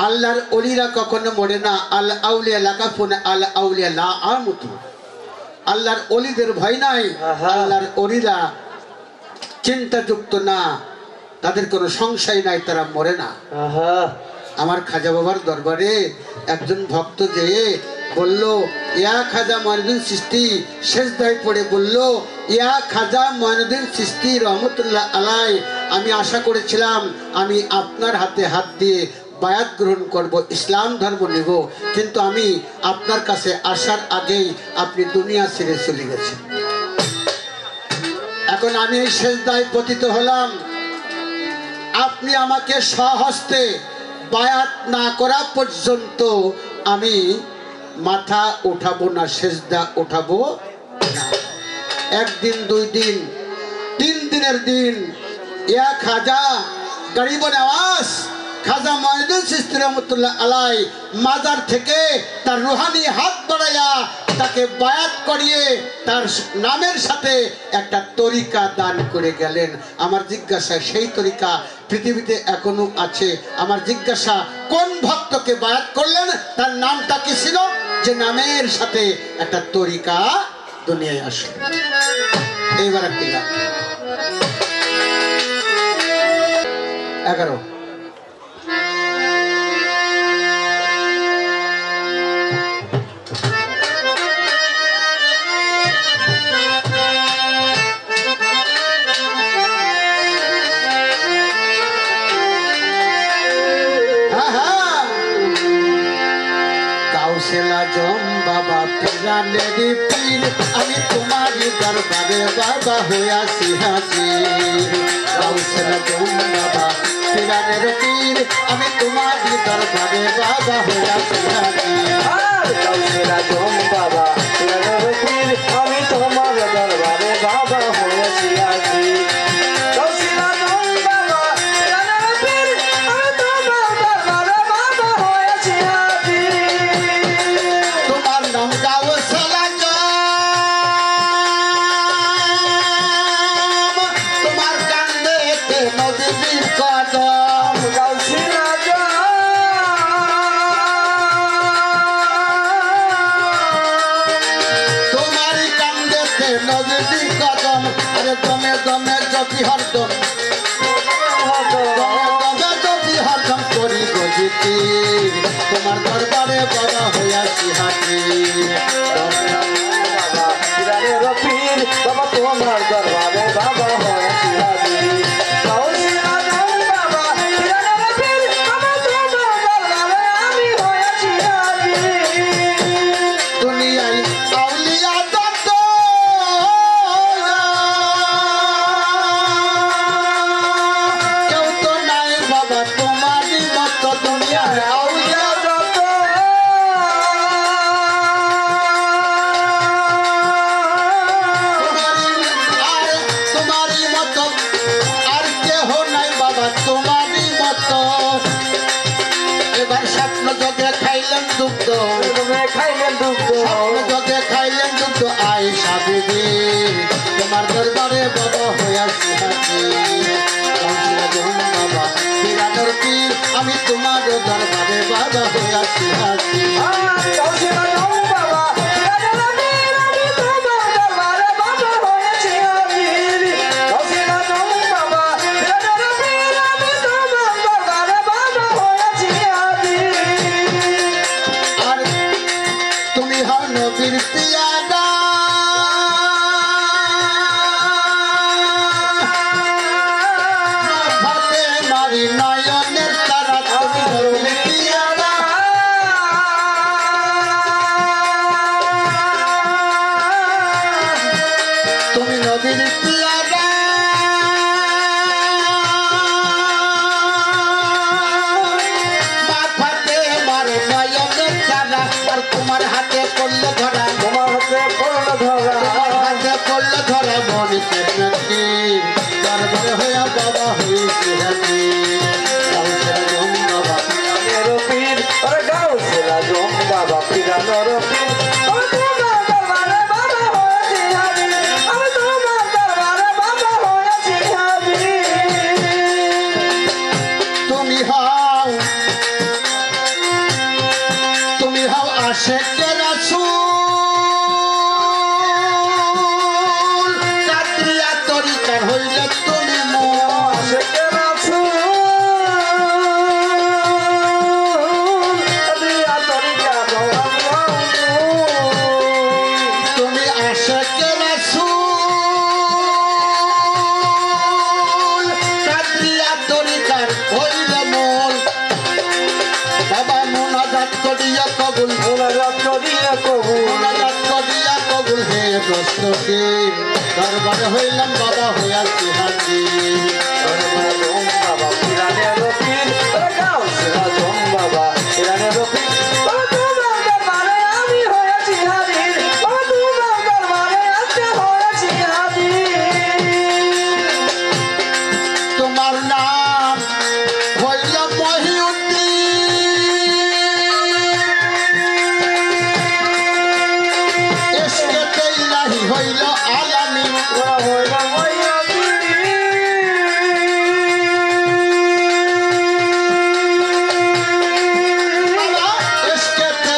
Speaker 3: আল্লাহর ওলিরা কখনো মরে না। আল আউলিয়া লাকাফুন আল আউলিয়া লা আমুতু। আল্লাহর ওলিদের ভয় নাই, আল্লাহর ওলিরা চিন্তাযুক্ত না, তাদের কোনো সংশয় নাই, তারা মরে না। আমার খাজা বাবার দরবারে একজন ভক্ত যেয়ে বলল, ইয়া খাজা মঈনুদ্দিন চিশতি, সেজদায় পড়ে বলল, ইয়া খাজা মঈনুদ্দিন চিশতি রহমতুল্লাহ আলাই, আমি আশা করেছিলাম আমি আপনার হাতে হাত দিয়ে বায়াত গ্রহণ করব, ইসলাম ধর্ম নেব, কিন্তু আমি আপনার কাছে আসার আগেই আপনি দুনিয়া ছেড়ে চলে গেছেন। এখন আমি এই সেজদায় পতিত হলাম, আপনি আমাকে স্বহস্তে বায়াত না করা পর্যন্ত আমি মাথা উঠাবো না, সেজদা উঠাবো না। 1 দিন 2 দিন 3 দিনের দিন ইয়া খাজা গরিব নওয়াজ খাজা মঈনুদ্দিন চিশতি রহমতুল্লাহ আলাই মাজার থেকে তার রুহানি হাত বাড়াইয়া তাকে বায়াত করিয়ে তার নামের সাথে একটা তরিকা দান করে গেলেন। আমার জিজ্ঞাসা, সেই তরিকা পৃথিবীতে এখনো আছে? আমার জিজ্ঞাসা, কোন ভক্তকে বায়াত করলেন, তার নামটা কি ছিল, যে নামের সাথে একটা তরিকা দুনিয়ায় আসলো? এইবার একটি গান 11। জম বাবা পিরানের পীর, আমি তোমারই দরবারে বাবা হইয়াছি হাজির। গাউসেলা জম বাবা পিরানের পীর, আমি তোমারই দরবারে বাবা হইয়াছি হাজির।
Speaker 2: গাউসেলা জম বাবা পিরানের পীর, আমি তোমার দরবারে বাবা হইয়াছি হাজির। গাউসেলা জম বাবা পিরানের পীর, আমি তোমার দরবারে বাবা হইয়াছি হাজির।
Speaker 3: তোমার নাম গাউসেলা জম, তোমার কান্দেতে নদীর কদম।
Speaker 2: গাউসেলা জম,
Speaker 3: তোমারই কান্দেতে নদীর কদম। আরে দমে দমে জপি হরদম, হরদম করি গজিতি, তোমার দরবারে বাবা হইয়াছি হাজির।
Speaker 2: বাবা পিরানের পীর, বাবা তোমার দরবারে বাবা হইয়াছি হাজির। গাউসেলা জম বাবা পিরানের পীর, বাবা তোমার দরবারে আমি হইয়াছি হাজির।
Speaker 3: দুনিয়ায় আউলিয়া যত, কেউ তো নাই বাবা তোমারই মতো। দুনিয়ায় আউলিয়া
Speaker 2: যত,
Speaker 3: তোমারই মতো আর কেহ নাই বাবা তোমারই মতো। এবার স্বপ্ন জগে খাইলেন দুগ্ধ,
Speaker 2: তুমি খাইলেন দুগ্ধ,
Speaker 3: স্বপ্ন জগে খাইলেন দুগ্ধ। আয়েশা বিবি, তোমার দরবারে বাবা হইয়াছি হাজির। গাউসেলা জম বাবা পিরানের পীর, আমি তোমার দরবারে বাবা হইয়াছি হাজির।
Speaker 2: গাউসেলা জম বাবা পিরানের পীর, আমি তোমার দরবারে বাবা হইয়াছি হাজির। গাউসেলা জম বাবা পিরানের পীর, আমি তোমার দরবারে বাবা হইয়াছি হাজির।
Speaker 3: আর তুমি হও নবীর পিয়াদা, মোনাজাত করিয়া কবুল
Speaker 2: মোনাজাত করিয়া কবুল
Speaker 3: মোনাজাত করিয়া কবুল হে দস্তগীর দরবারে হইলাম বাবা হইয়াছি হাজির
Speaker 2: আজম বাবা পিরানের পীর গাউসে আজম বাবা পিরানের পীর তোমার দরবারে আমি হয়েছি হাজির তোমার দরবারে আজকে হয়েছি হাজির
Speaker 3: তোমার নাম হইল মহিউদ্দিন ইশকে ইলাহি হইল আলামিন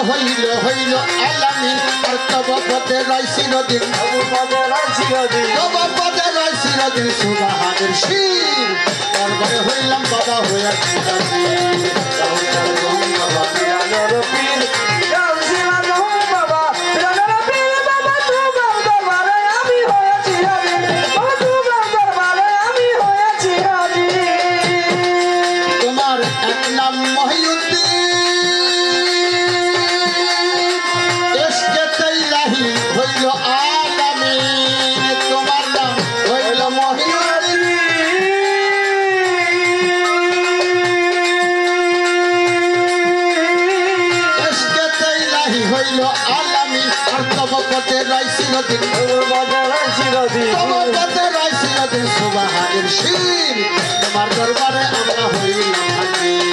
Speaker 2: হইল
Speaker 3: হইল আলামিন আর তব পদে রয় চিরদিন তব পদে রয় চিরদিন সুবহানের শির দরবারে হইলাম বাবা হইয়াছি হাজির বাবা
Speaker 2: পিরানের পীর গাউসে আজম বাবা পিরানের পীর বাবা তোমার দরবারে আমি হয়েছি হাজির তোমার দরবারে আমি হয়েছি হাজির
Speaker 3: তোমার এক নাম মহিউদ্দিন ইশকে ইলাহি হইল আলামিন তোমার নাম হইল মহিউদ্দিন ইশকে ইলাহি হইল আলামিন আর তব পদে রয় চিরদিন তব পদে রয় চিরদিন সুবহানের শির তোমার দরবারে আমরা হইলাম হাজির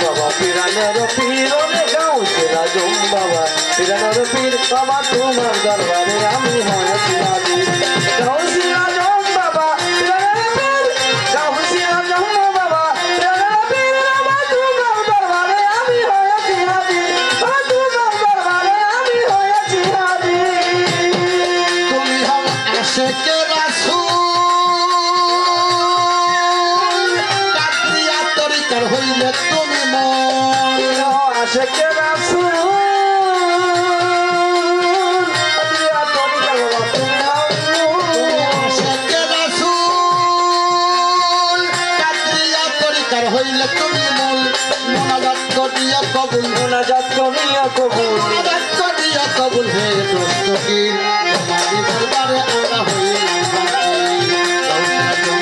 Speaker 2: বাবা পিরানের পীর গাউসে আজম বাবা পিরানের পীর বাবা তোমার দরবারে আমি হয়েছি হাজির গাউসে আজম বাবা পিরানের পীর গাউসে আজম বাবা পিরানের পীর বাবা তোমার দরবারে আমি হয়েছি হাজির তোমার দরবারে আমি হয়েছি হাজির
Speaker 3: তুমি হও আশিকে রাসূল কাদরিয়া তরিকার হইলে তুমি মন
Speaker 2: আশিকে রাসূল আদিয়া তরিকা বাবা তুমি
Speaker 3: আশিকে রাসূল কাদরিয়া তরিকার হইলে তুমি মূল মোনাজাত করিয়া কবুল
Speaker 2: মোনাজাত করিয়া কবুল
Speaker 3: মোনাজাত করিয়া কবুল হে দস্তগীর তোমারই দরবারে আমরা হইলাম হাজির গাউসে আজম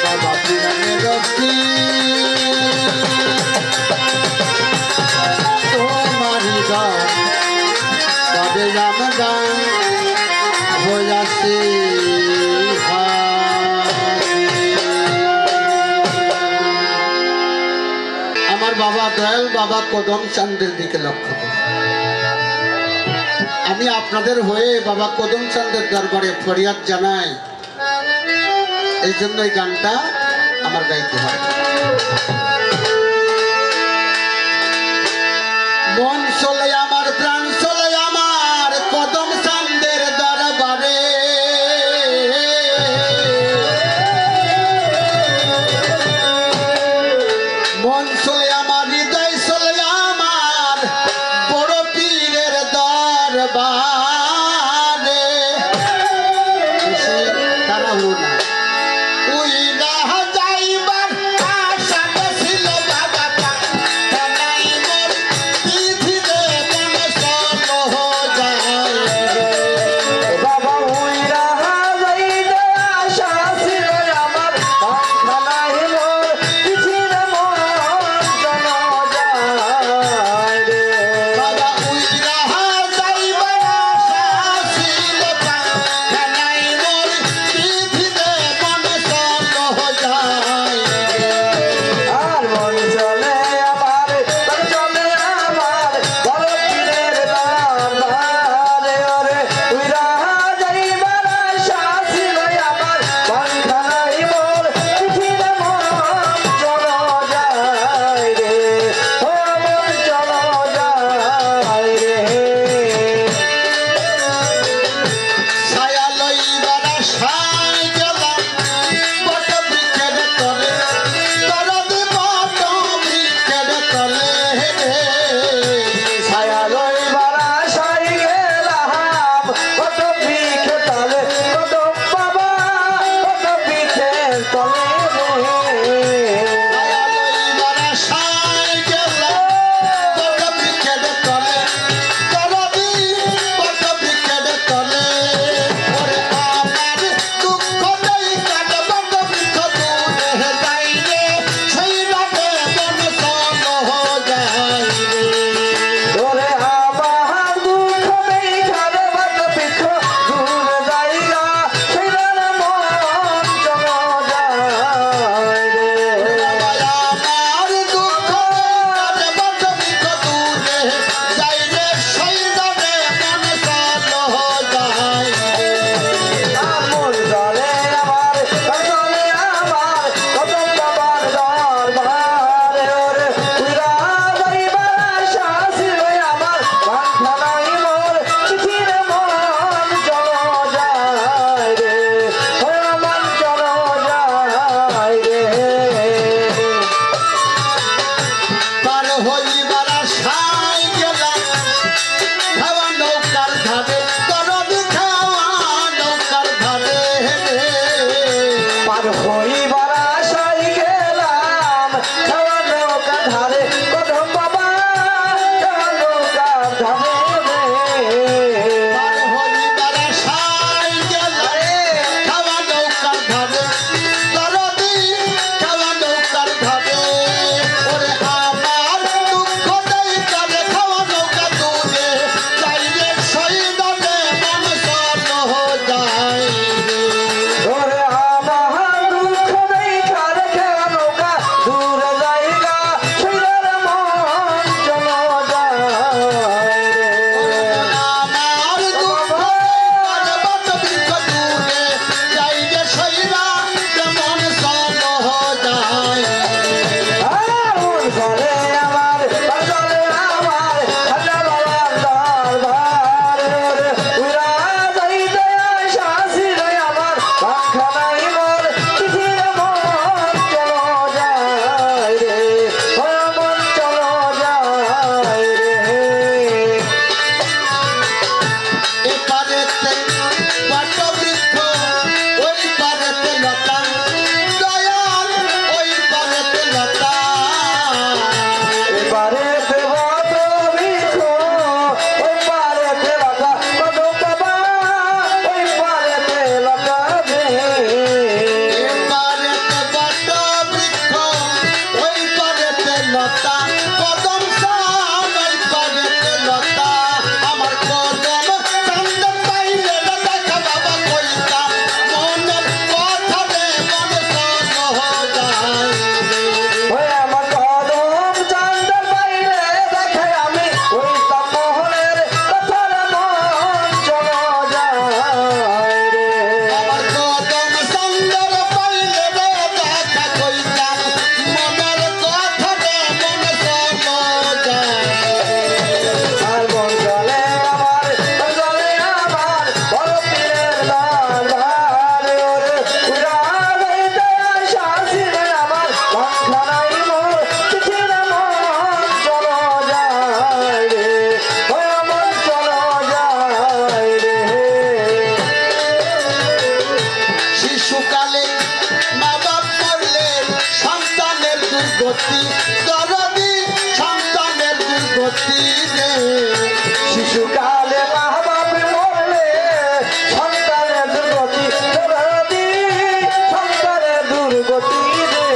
Speaker 3: বাবা পিরানের পীর তোমারই দরবারে আমরা হইয়াছি হাজির। আমার বাবা দয়াল বাবা কদম চাঁদের দিকে লক্ষ্য করে আমি আপনাদের হয়ে বাবা কদম চাঁদের দরবারে ফরিয়াদ জানাই এই জন্য এই গানটা আমার গাইতে হয় মন চলে আমার প্রাণ চলে আমার কদম চাঁদের দরবারে মন চলে আমার হৃদয় চলে আমার বড় পীরের দরবারে তারা হলো না ওই রাহা যাইবার আশা ছিল বাবা নাই মোর পৃথিবীতে মন চলে
Speaker 2: চলে আমার চলে আমার আল্লাহ বাবার দরবার উড়া যাইতে শাসির আমার পাখানাই মোর চিঠির মন চলো যায় রে ও মন চলো যায় রে
Speaker 3: এপারেতে বটবৃক্ষ ওই পারেতে লতা দয়াল ওই পারেতে লতা
Speaker 2: এবারে দেবত বৃক্ষ ওই পারেতে লতা কত বাবা ওই পারেতে লতা রে
Speaker 3: এপারেতে বটবৃক্ষ ওই পারেতে লতা কদম সান ওই পারেতে লতা আমার কদম চান্দ পাইলে দেখা বাবা কইতা মনের কথা রে মন সহ যায়
Speaker 2: ওই আমার কদম চাঁদ পাইলে দেখে আমি ওই মোহনের কথার মন চলো যায় রে
Speaker 3: আমার কদম সুন্দর পাইলে রে দেখা কইতাম মনের কথা রে মন সহ যায়
Speaker 2: আর মন চলে আমার বড় পীরের দরবার ওরে উড়া যাইতে শাসির আমার পাখানাই মোর চিঠির মন চলো যায় রে ও মন চলো যায় রে
Speaker 3: শিশুকালে মা বাপ করলে সন্তানের দুর্গতি দরদি সন্তানের দুর্গতি রে
Speaker 2: শিশুকালে মা বাপ মরলে সন্তানের দুর্গতি দরদি সন্তানের দুর্গতি রে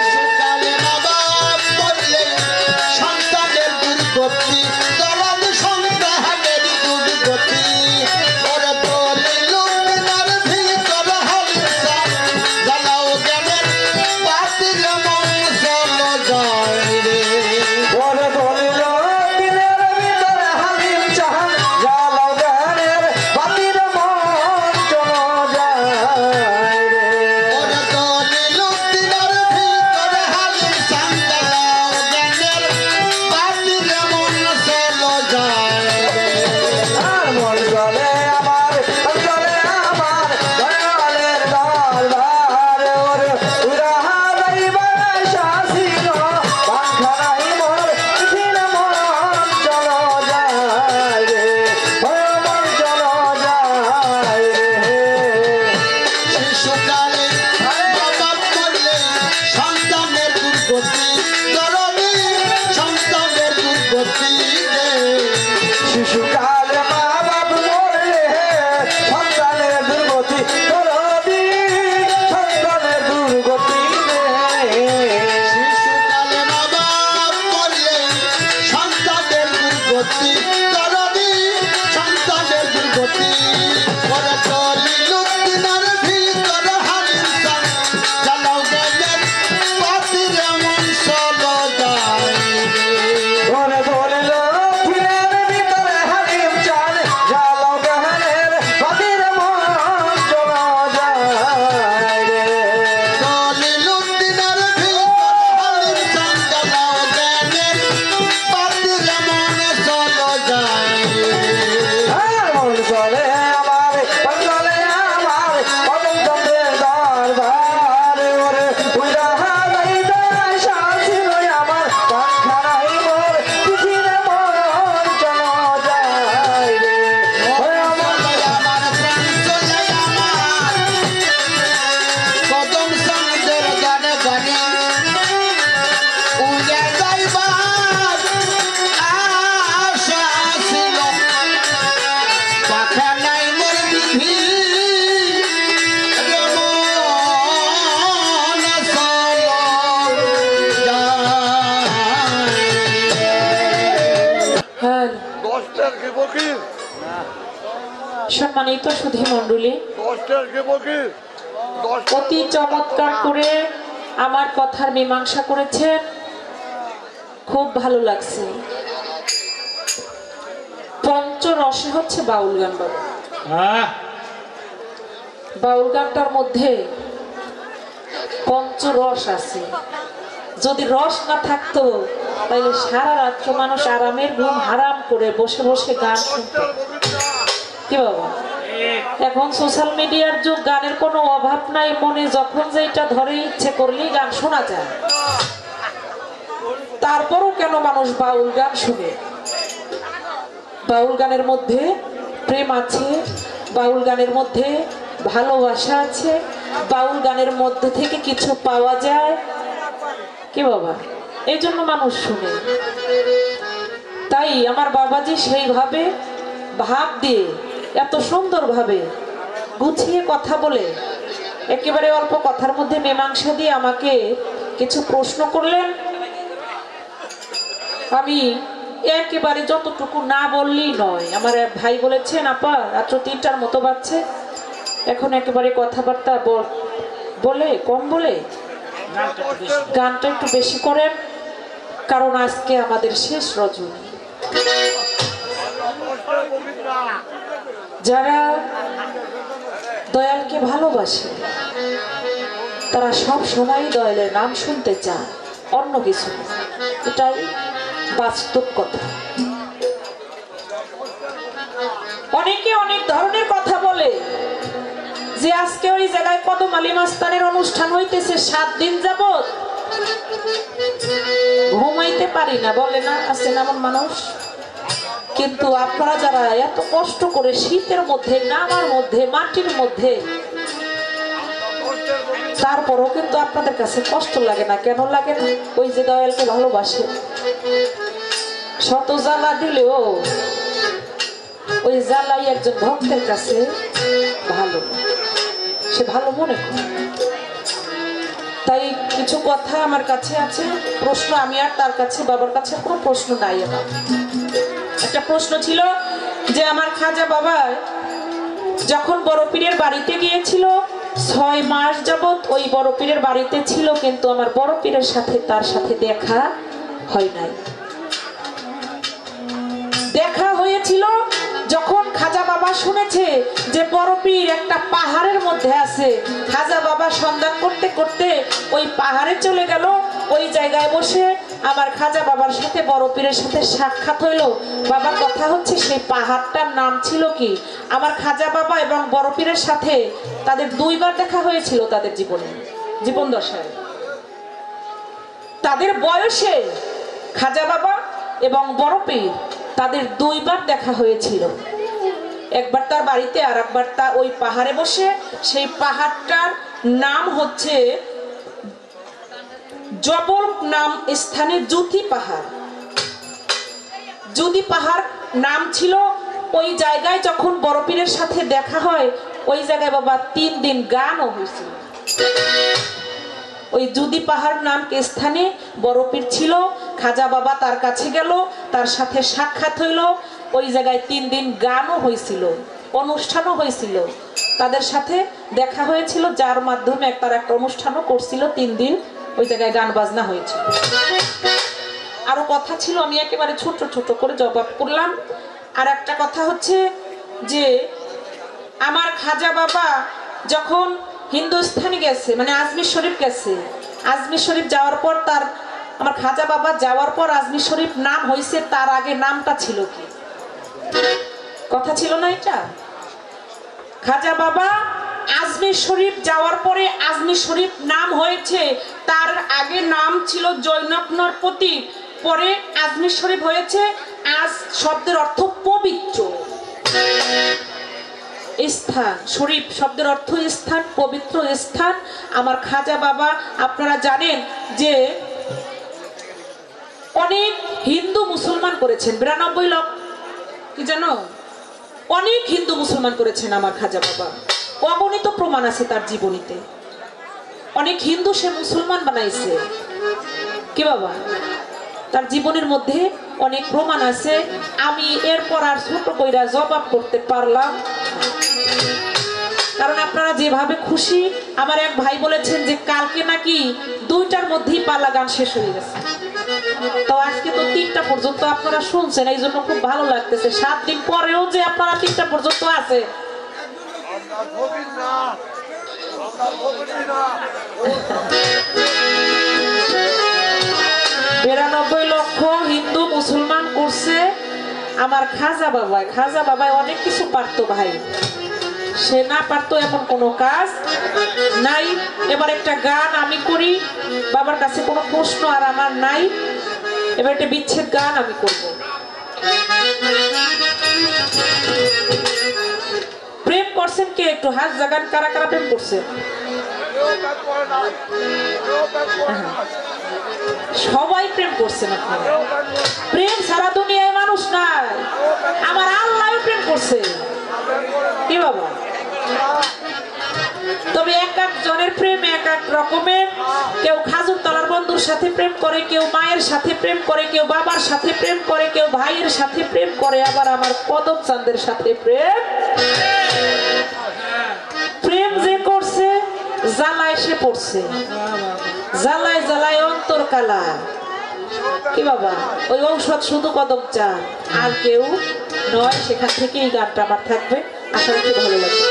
Speaker 3: শিশুকালে মা বাপ করলে সন্তানের দুর্গতি দরদ সন্তানের দুর্গতি ওরে বলে লোকনার ভিতর হালসা জ্বালাও জ্ঞানের বাতিল মন চলো যায় রে
Speaker 2: ওরে বলিল দিনের ভিতরে হালিম চাহান জ্বালাও জ্ঞানের বাতির মন চলো যায় রে
Speaker 3: ওরে দলে লোকনার ভিতর হালসা জ্বালাও জ্ঞানের বাতিল মন চলো যায় রে
Speaker 2: আর মন চলে আমার দয়ালের দরবার ওরে উড়া যাইবে শাসির পাখানাই মোর চিঠির মন চলো যায় রে ও মন চলো যায় রে
Speaker 3: শিশুকালে বাবা করলে সন্তানের দুর্গতি দরদি সন্তানের দুর্গতি রে
Speaker 2: শিশুকালে মা বাপ মরলে সন্তানের দুর্গতি দরদি সন্তানের দুর্গতি রে
Speaker 3: শিশুকালে মা বাপ করলে সন্তানের দুর্গতি দরদি সন্তানের দুর্গতি ওরে চলি লুকিনার ভিতর হালিসা জ্বালাও জ্ঞানের বাতির মন চলো যায় রে
Speaker 2: ওরে বলিল ফুলের ভিতরে হালিম চান জ্বালাও গহনের বাতির মন চলো যায় রে
Speaker 3: চলি লুকিনার ভিতর হালিসা জ্বালাও জ্ঞানের বাতির মন চলো যায় রে
Speaker 2: আর মন চলে আমার কদম চন্দ্রের দরবার ওরে উড়া যাইতে শাসির আমার পাখানাই মোর চিঠির মন চলো যায় রে ও আমার
Speaker 3: আমার প্রাণ চলে আমার কদম সঙ্গের গানে গানে উড়ে যাইবার আশা ছিল পাখা নাই মোর বিধি রে মন চলো যায়
Speaker 1: হ্যাঁ
Speaker 4: 10টার কে বকি
Speaker 1: সম্মানিত সুধী মণ্ডলী
Speaker 4: 10টার কে বকি 10টা
Speaker 1: অতি চমৎকার করে আমার কথার মীমাংসা করেছেন, খুব ভালো লাগছে। পঞ্চরসে হচ্ছে বাউল গান বাবা। বাউল গানটার মধ্যে পঞ্চরস আছে। যদি রস না থাকতো তাহলে সারা রাত্র মানুষ আরামের ঘুম হারাম করে বসে বসে গান শুনতো। কি বাবা, এখন সোশ্যাল মিডিয়ার যুগ, গানের কোনো অভাব নাই, মনে যখন যেটা ধরে ইচ্ছে করলেই গান শোনা যায়। তারপরও কেন মানুষ বাউল গান শুনে? বাউল গানের মধ্যে প্রেম আছে, বাউল গানের মধ্যে ভালোবাসা আছে, বাউল গানের মধ্যে থেকে কিছু পাওয়া যায়। কি বাবা, এই জন্য মানুষ শুনে। তাই আমার বাবাজি সেইভাবে ভাব দিয়ে এত সুন্দরভাবে গুছিয়ে কথা বলে একেবারে অল্প কথার মধ্যে মীমাংসা দিয়ে আমাকে কিছু প্রশ্ন করলেন। আমি একেবারে যতটুকু না বললেই নয়। আমার এক ভাই বলেছেন, আপা রাত্র 3টার মতো বাজছে, এখন একেবারে কথাবার্তা বলে কম বলে গানটা একটু বেশি করেন, কারণ আজকে আমাদের শেষ রজনী। যারা দয়ালকে ভালোবাসে তারা সব সময় দয়ালের নাম শুনতে চায়, অন্য কিছু। এটাই বাস্তব কথা। অনেকে অনেক ধরনের কথা বলে যে আজকে ওই জায়গায় কদম আলী মাস্তানের অনুষ্ঠান হইতেছে, 7 দিন যাবত ঘুমাইতে পারি না, বলে না, আছে না এমন মানুষ। কিন্তু আপনারা যারা এত কষ্ট করে শীতের মধ্যে, নামার মধ্যে, মাটির মধ্যে, তারপরও কিন্তু আপনাদের কাছে কষ্ট লাগে না। কেন লাগে না? ওই যে দয়ালকে ভালোবাসে, শত জ্বালা দিলেও ওই জ্বালাই একজন ভক্তের কাছে ভালো, সে ভালো মনে করে। তাই কিছু কথা আমার কাছে আছে, প্রশ্ন। আমি আর তার কাছে, বাবার কাছে কোনো প্রশ্ন নাই। আমার একটা প্রশ্ন ছিল যে আমার খাজা বাবা যখন বড় পীরের বাড়িতে গিয়েছিল, 6 মাস যাবত ওই বড় পীরের বাড়িতে ছিল, কিন্তু আমার বড় পীরের সাথে তার সাথে দেখা হয় নাই। দেখা হয়েছিল যখন খাজা বাবা শুনেছে যে বড় পীর একটা পাহাড়ের মধ্যে আছে। খাজা বাবা সন্ধান করতে করতে ওই পাহাড়ে চলে গেল। ওই জায়গায় বসে আমার খাজা বাবার সাথে বড় পীরের সাথে সাক্ষাৎ হইল। বাবার কথা হচ্ছে সেই পাহাড়টার নাম ছিল কি? আমার খাজা বাবা এবং বড় পীরের সাথে তাদের 2 বার দেখা হয়েছিল তাদের জীবন দশায়। তাদের বয়সে খাজা বাবা এবং বড় পীর তাদের 2 বার দেখা হয়েছিল। একবার তার বাড়িতে, আর একবার তার ওই পাহাড়ে বসে। সেই পাহাড়টার নাম হচ্ছে জবল নাম স্থানে জ্যোতি পাহাড়। জ্যোতি পাহাড় নাম ছিল। ওই জায়গায় যখন বড় পীরের সাথে দেখা হয়, ওই জায়গায় বাবা 3 দিন গানও হয়েছিল। ওই জ্যোতি পাহাড় নাম স্থানে বড় পীর ছিল। খাজা বাবা তার কাছে গেল, তার সাথে সাক্ষাৎ হইল। ওই জায়গায় 3 দিন গানও হয়েছিল, অনুষ্ঠানও হয়েছিল। তাদের সাথে দেখা হয়েছিল, যার মাধ্যমে তার একটা অনুষ্ঠানও করছিল। 3 দিন ওই জায়গায় গান বাজনা হয়েছিল। আরো কথা ছিল, আমি একেবারে ছোট ছোট করে জবাব করলাম। আর একটা কথা হচ্ছে যে আমার খাজা বাবা যখন হিন্দুস্তানে গেছে, মানে আজমির শরীফ গেছে, আজমির শরীফ যাওয়ার পর আমার খাজা বাবা যাওয়ার পর আজমির শরীফ নাম হয়েছে, তার আগে নামটা ছিল কি? কথা ছিল না এটা? খাজা বাবা আজমির শরীফ যাওয়ার পরে আজমির শরীফ নাম হয়েছে, তার আগে নাম ছিল জৈনবনর প্রতীক, পরে আজমির শরীফ হয়েছে। আজ শব্দের অর্থ পবিত্র স্থান, শরীফ শব্দের অর্থ স্থান, পবিত্র স্থান। আমার খাজা বাবা, আপনারা জানেন যে অনেক হিন্দু মুসলমান করেছেন, 92 লক্ষ, কি জানো, অনেক হিন্দু মুসলমান করেছেন আমার খাজা বাবা। অগণিত প্রমাণ আছে তার জীবনীতে। অনেক হিন্দু সে মুসলমান বানাইছে। কি বাবা, তার জীবনের মধ্যে অনেক প্রমাণ আছে। আমি এরপর আর ছোট কইরা জবাব করতে পারলাম, কারণ আপনারা যেভাবে খুশি। আমার এক ভাই বলেছেন যে কালকে নাকি 2টার মধ্যেই পালা গান শেষ হয়ে গেছে। তো আজকে তো 3টা পর্যন্ত আপনারা শুনছেন, এই জন্য খুব ভালো লাগতেছে। 7 দিন পরেও যে আপনারা 3টা পর্যন্ত আছে। আমার খাজা বাবাই অনেক কিছু পারতো ভাই, সে না পারতো এমন কোনো কাজ নাই। এবার একটা গান আমি করি, বাবার কাছে কোনো প্রশ্ন আর আমার নাই, এবার একটা বিচ্ছেদ গান আমি করব। প্রেম করছেন কে? একটু হাত জাগান, কারা কারা প্রেম করছেন? সবাই প্রেম করছেন। আপনারা প্রেম সারা দুনিয়ায় মানুষ নাই, আমার আল্লাহ প্রেম করছে কি বাবা? তবে এক এক জনের প্রেম এক এক রকমের। কেউ খাজুর তলার বন্ধুর সাথে প্রেম করে, কেউ মায়ের সাথে প্রেম করে, কেউ বাবার সাথে প্রেম করে, কেউ ভাইয়ের সাথে প্রেম করে, আবার আমার কদম চাঁদের সাথে প্রেম। প্রেম যে করছে জ্বালায় সে পড়ছে, জ্বালায় জ্বালায় অন্তর কালা কি বাবা? ওই ঔষধ শুধু কদম চাঁদ, আর কেউ নয়। সেখান থেকে এই গানটা আমার থাকবে, আশা করি ভালো লাগবে।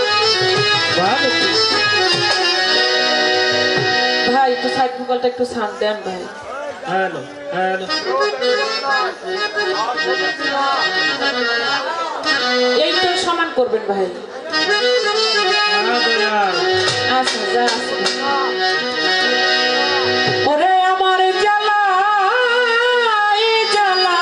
Speaker 1: ভাই একটু সাইড ভোকালটা একটু সাউন্ড দেন ভাই।
Speaker 2: হ্যালো হ্যালো,
Speaker 1: এইটা সমান করবেন ভাই। আচ্ছা যা আছে। ওরে আমার জ্বালা জ্বালা,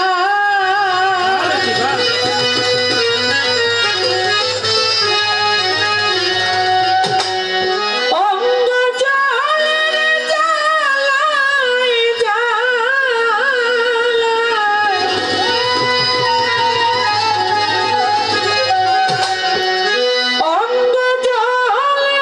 Speaker 1: অঙ্গ জলের জ্বালায় জ্বালায়, অঙ্গ জলে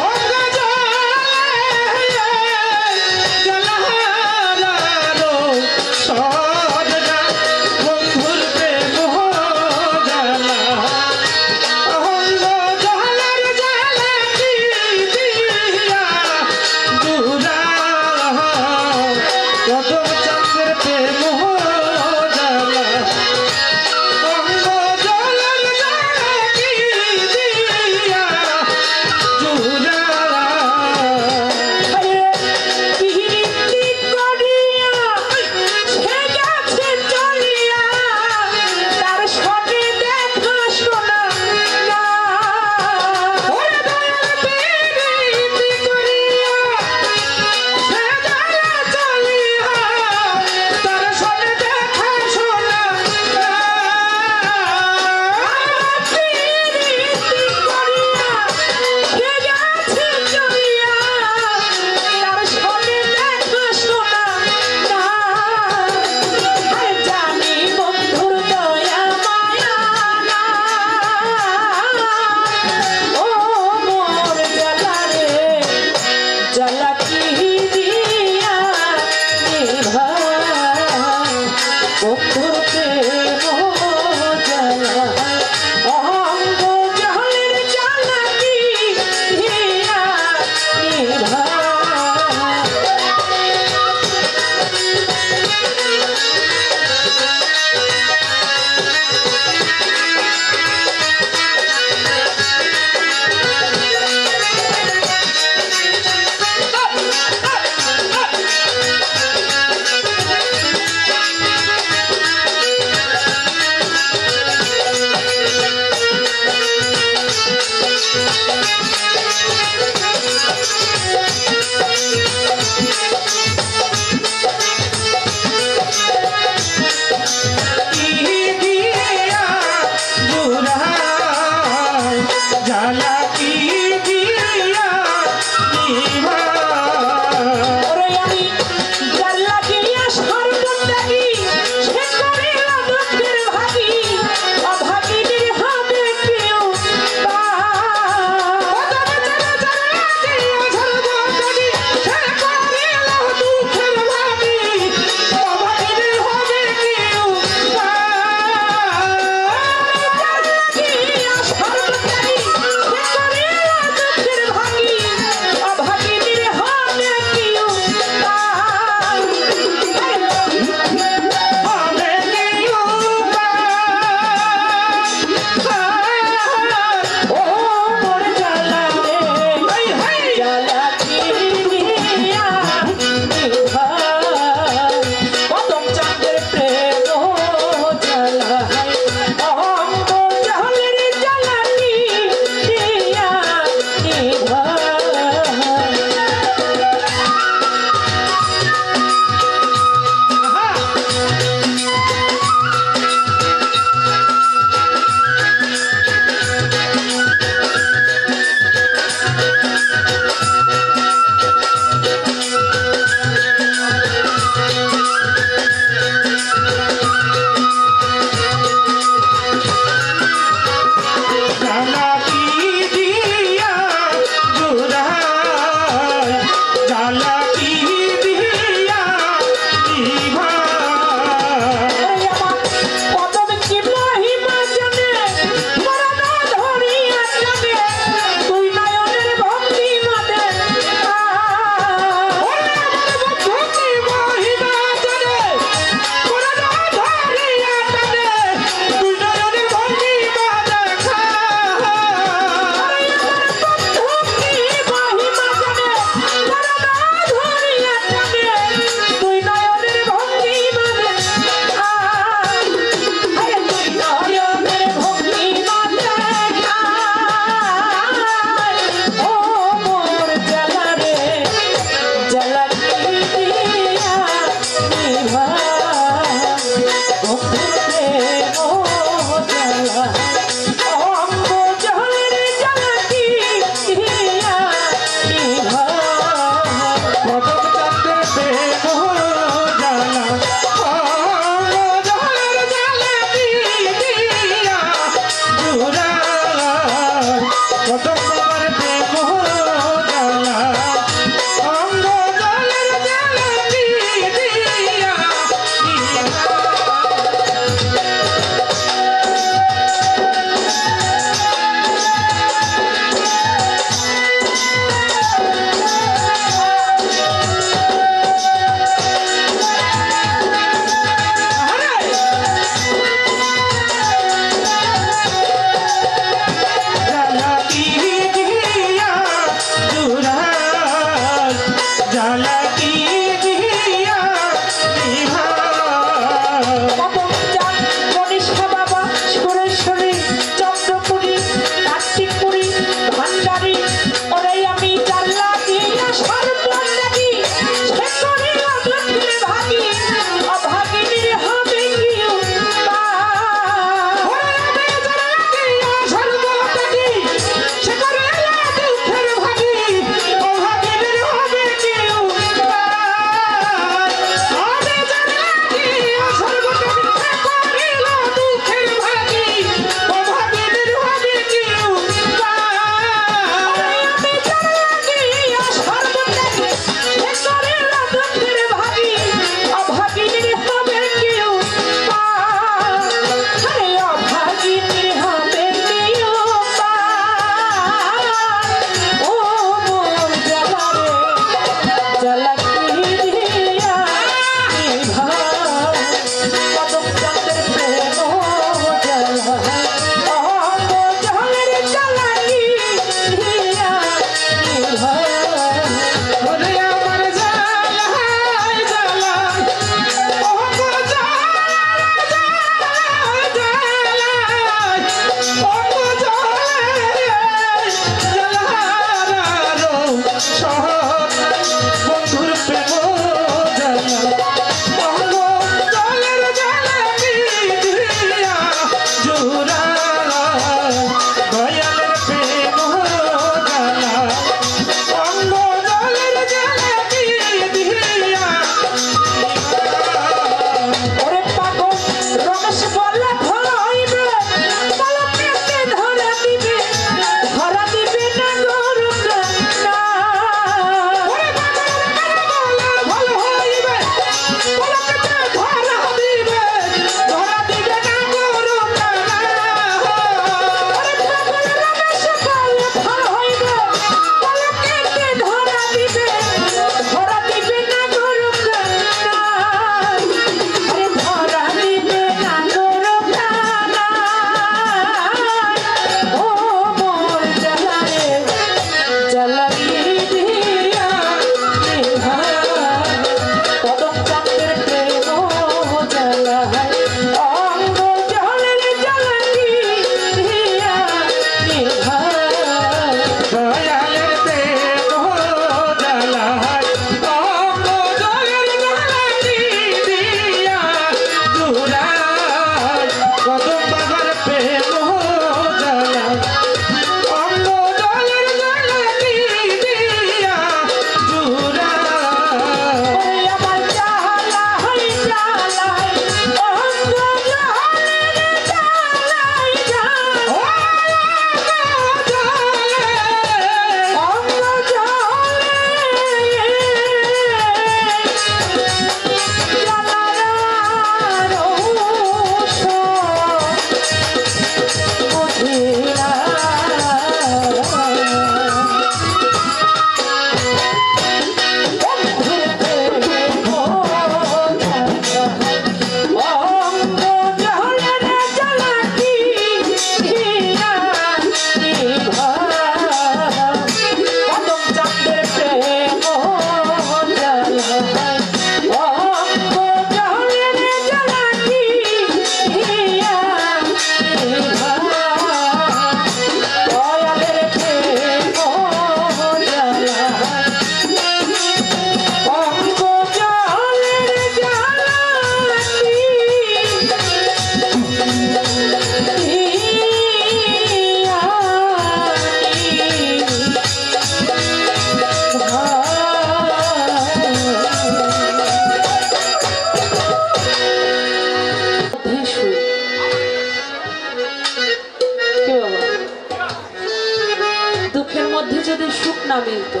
Speaker 1: নেই তো,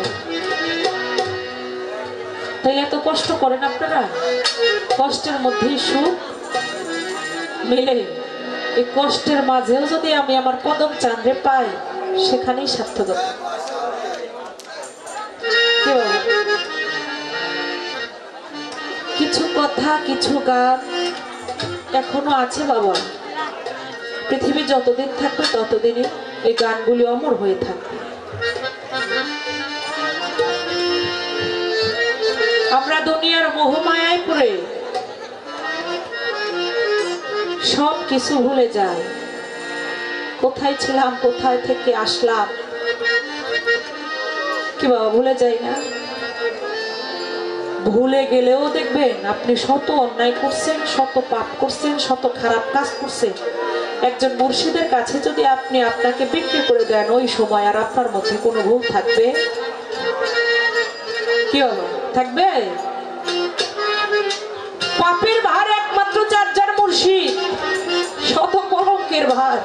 Speaker 1: তাই এত কষ্ট করেন আপনারা। কষ্টের মধ্যেই সুখ মিলে। এই কষ্টের মাঝেও যদি আমি আমার কদম চাঁদে পাই, সেখানেই সার্থকতা। কি বলেন? কিছু কথা, কিছু গান এখনো আছে বাবা। পৃথিবী যতদিন থাকবে ততদিনই এই গানগুলি অমর হয়ে থাকবে। আমরা দুনিয়ার মোহমায়ায় পড়ে সব কিছু ভুলে যাই। কোথায় ছিলাম, কোথায় থেকে আসলাম, কি বাবা ভুলে যাই না? ভুলে গেলেও দেখবেন আপনি শত অন্যায় করছেন, শত পাপ করছেন, শত খারাপ কাজ করছেন। একজন মুর্শিদের কাছে যদি আপনি আপনাকে বিক্রি করে দেন, ওই সময় আর আপনার মধ্যে কোনো ভুল থাকবে? কি হলো, থাকবে? পাপের ভার একমাত্র যার মুর্শিদ, শত কলঙ্কের ভার।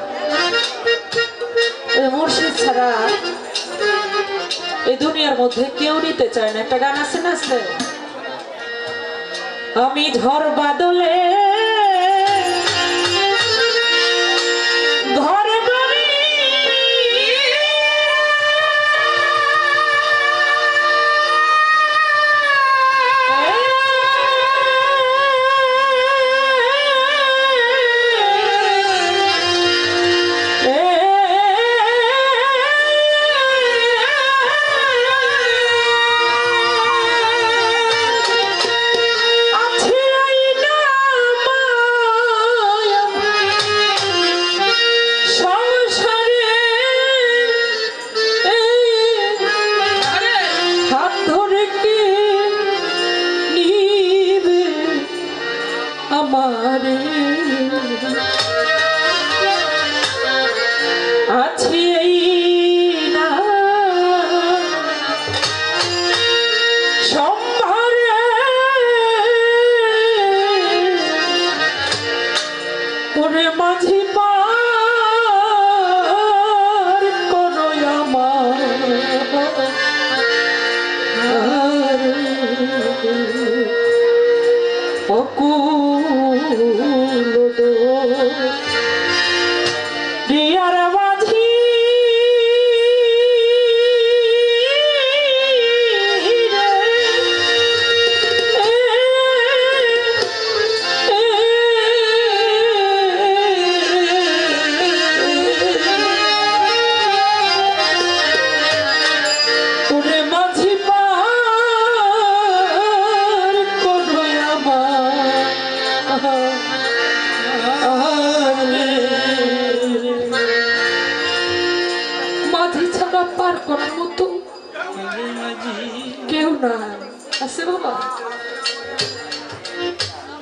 Speaker 1: মুর্শিদ ছাড়া এই দুনিয়ার মধ্যে কেউ নিতে চায় না। একটা গান আছে না, আছে, আমি ঝড় বাদলে ঘরে বাড়ি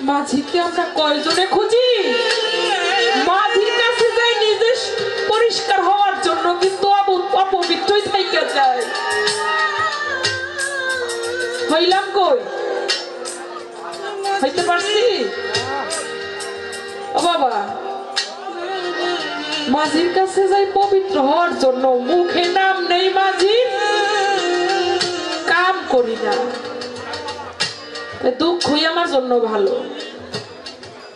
Speaker 1: মাঝিকে আমরা কয়জনে খুঁজি? মাঝির কাছে যাই নিজে পরিষ্কার হওয়ার জন্য, কিন্তু অপবিত্রই থাইকা যায়। হইলাম কই? হইতে পারছি? ও বাবা, মাঝির কাছে যাই পবিত্র হওয়ার জন্য, মুখে নাম নেই মাঝির, কাম করি না। দুঃখই আমার জন্য ভালো।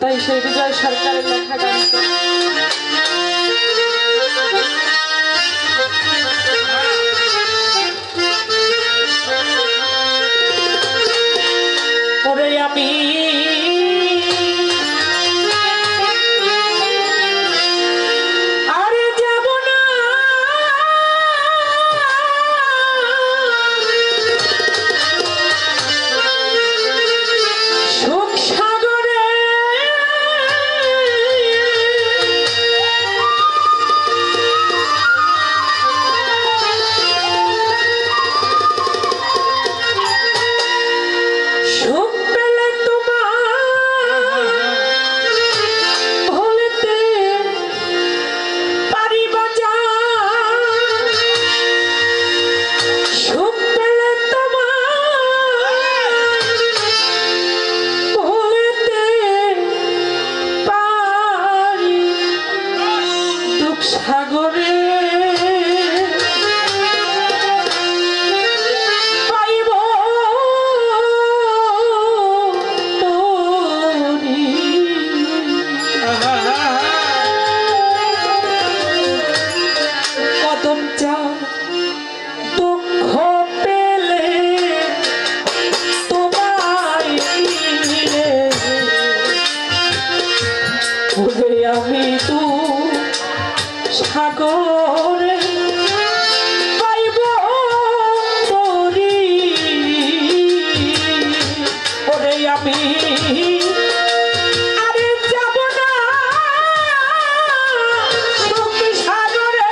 Speaker 1: তাই সেই বিজয় সরকারের লেখা গান ওরে আমি সুখ পেলে তোমার সাগরে পাইব তরি ওরে আমি আরে যাব না সুখ সাগরে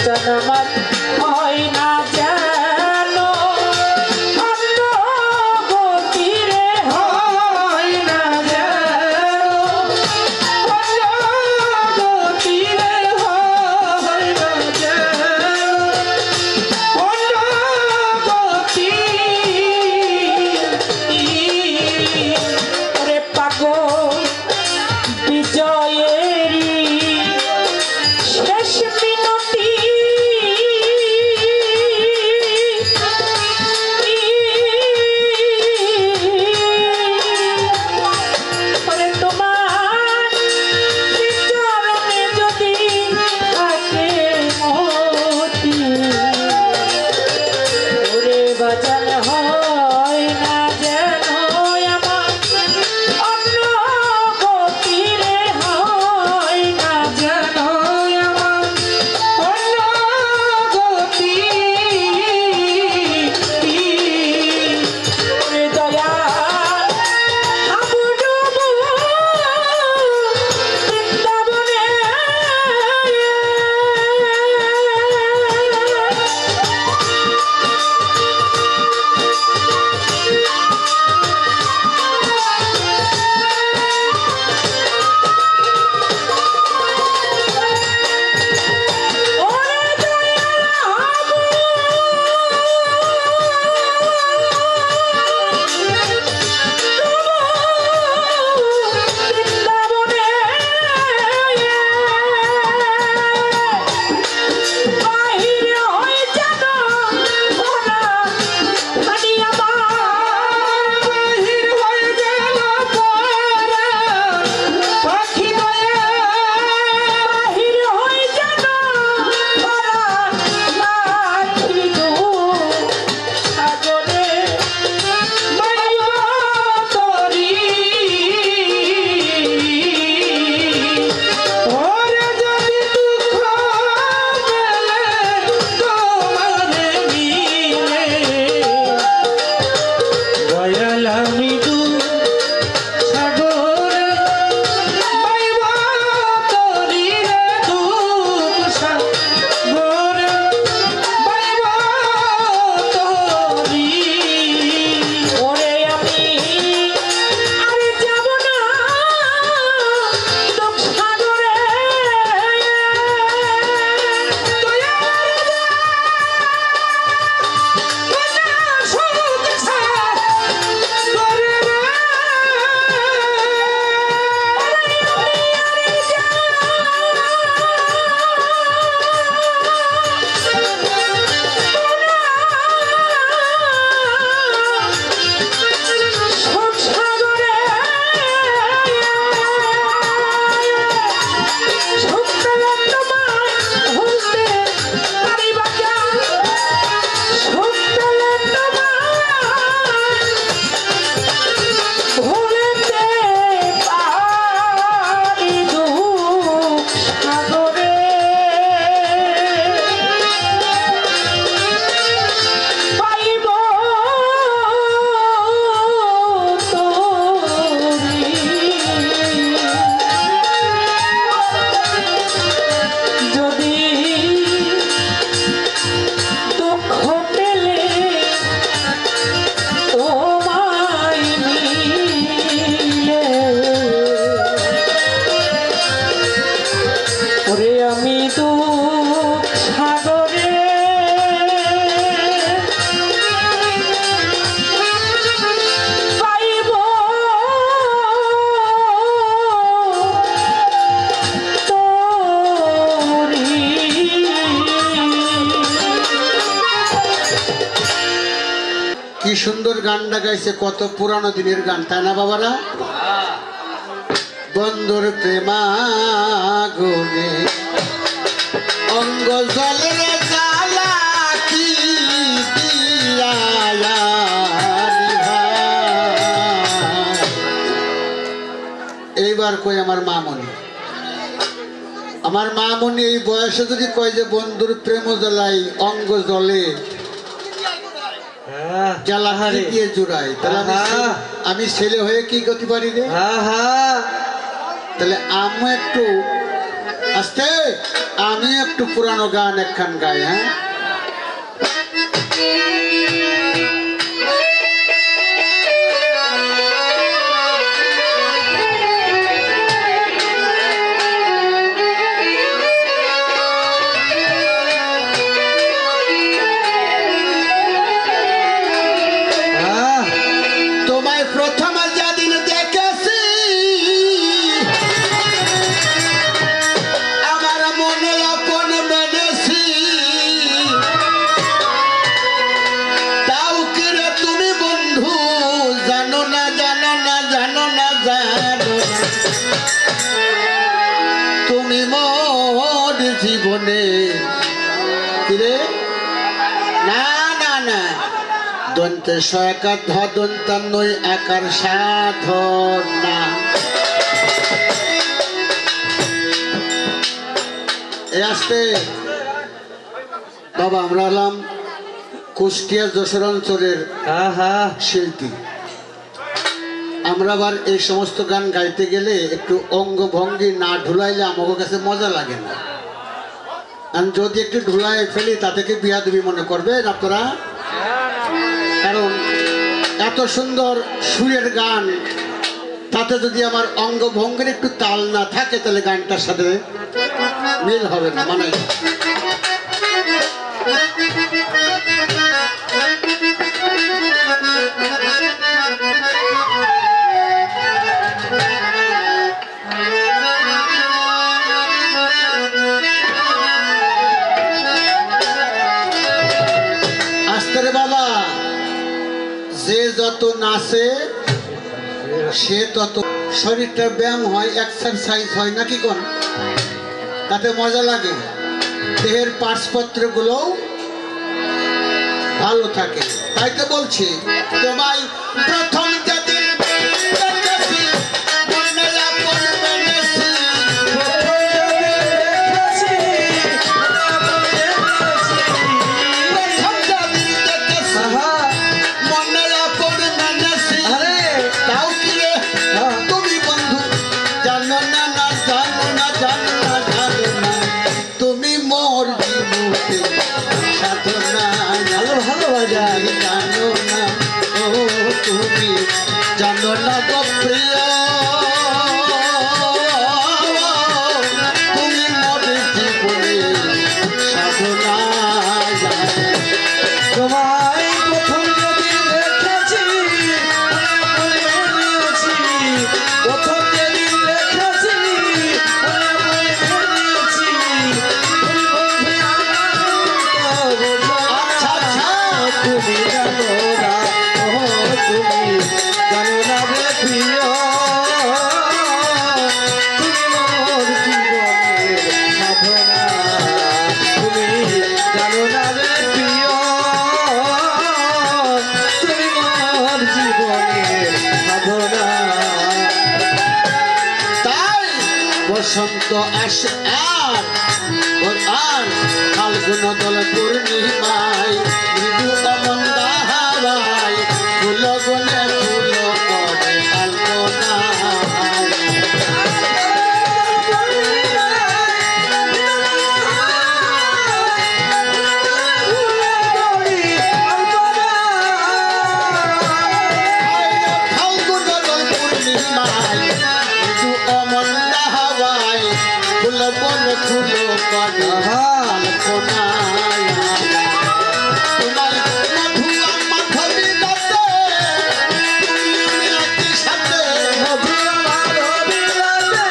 Speaker 1: বাঁচান আমার হয় না যেন অন্য গতিরে হয় না যেন অন্য গতিরে হয় না যেন অন্য গতি ওরে পাগল বিজয়েরই শেষ মিনতি ওরে তোমার চরণে যদি থাকে মতি ওরে বাজান হয় না যেন আমার অন্য গতিরে হয় না যেন আমার অন্য গতি ওরে দয়াল হাবু ডুবু বৃন্দাবনে ওরে দয়াল হাবু বৃন্দাবনে বাহিরে হয়ে যেন ওরা খানি আমার বাহির হয়ে গেল পরা পাখি দয়া বাহির হয়ে যেন ওরা পাখি দু সাগরে মায়া তরি ওরে যদি দুঃখ মেলে তোমারে মিলে দয়াল আমি দু সাগরে মায়া তরি রে দুঃখ সাগরে মায়া তরি ওরে আমি আর যাব না দুঃখ সাগরে যদি দুঃখ পেলে তোমায় মিলে ওরে আমি দুঃখ সাগরে পাইব তোরি
Speaker 3: কি সুন্দর গানটা গাইছে, কত পুরানো দিনের গান, তাই না বাবারা? বন্ধুর প্রেমাগুনে অঙ্গ জলের জ্বালা কি দিয়া নিভাই। এইবার কই আমার মামনি, আমার মামনি এই বয়সে যদি কয় যে বন্ধুর প্রেম জ্বালাই অঙ্গ জলে জ্বালা কি দিয়ে জুড়াই, তাহলে আমি ছেলে হয়ে কি করতে পারি রে? তাহলে আমি একটু আস্তে আমি একটু পুরানো গান একখান গাই। হ্যাঁ তোমায় প্রথম যেদিন দেখেছি আমার মনে আপন মেনেছি, তাও কিরে তুমি বন্ধু জানো না জানো না জানো না জানো না, তুমি মোর জীবনে কিরে না না না দন্তে সয়কার ধদন্তান্নই একার সাধন না। এই আসতে বাবা আমরা হলাম কুষ্টিয়া যশোর অঞ্চলের শিল্পী। আমরা আবার এই সমস্ত গান গাইতে গেলে একটু অঙ্গভঙ্গি না ঢুলাইলে আমাকে কাছে মজা লাগে না। আমি যদি একটু ঢুলাই ফেলি তা থেকে বিয়াদবি মনে করবেন আপনারা, কারণ এত সুন্দর সুরের গান তাতে যদি আমার অঙ্গভঙ্গির একটু তাল না থাকে তাহলে গানটার সাথে মিল হবে না, মানে আস্তে রে বাবা, যে যত নাচে সে তত শরীরটা ব্যায়াম হয়, এক্সারসাইজ হয় নাকি কোন, তাতে মজা লাগে, দেহের পার্টসপত্রগুলো ভালো থাকে। তাই তো বলছি তোমায় প্রথম যেদিন দেখেছি মনে আপন মেনেছি, প্রথম যেদিন দেখেছি মনে আপন মেনেছি, তাও কি রে তুমি বন্ধু জানো না না জানো না জানো না জানো না, তুমি মোর জীবনে সাধনা ভালো বাজার জানো না, ও তুমি জানো না গো প্রিয়, তুমি মোর জীবনে সাধনা।
Speaker 2: তোমায় প্রথম যেদিন দেখেছি প্রথম যেদিন দেখেছি
Speaker 3: আচ্ছা আচ্ছা
Speaker 2: তুমি জানো না, ও তুমি জানো না রে প্রিয়, তুমি মোর জীবনের সাধনা, তুমি জানো না রে প্রিয়, তুমি মোর জীবনের সাধনা।
Speaker 3: তাই বসন্ত আসে আর ফাল্গুন দল পূর্ণিমায় মৃদু অমন্দা হাওয়ায় ফুল গলে ফুল করে কাল্পনায়, ফাল্গুন দল পূর্ণিমায় মৃদু অমন্দা হাওয়ায় ফুল বলে ফুল করে কাল্পনায়, তোমার মধু মাধবী দাতে তুমি একই সাথে, মধু মাধবী দাতে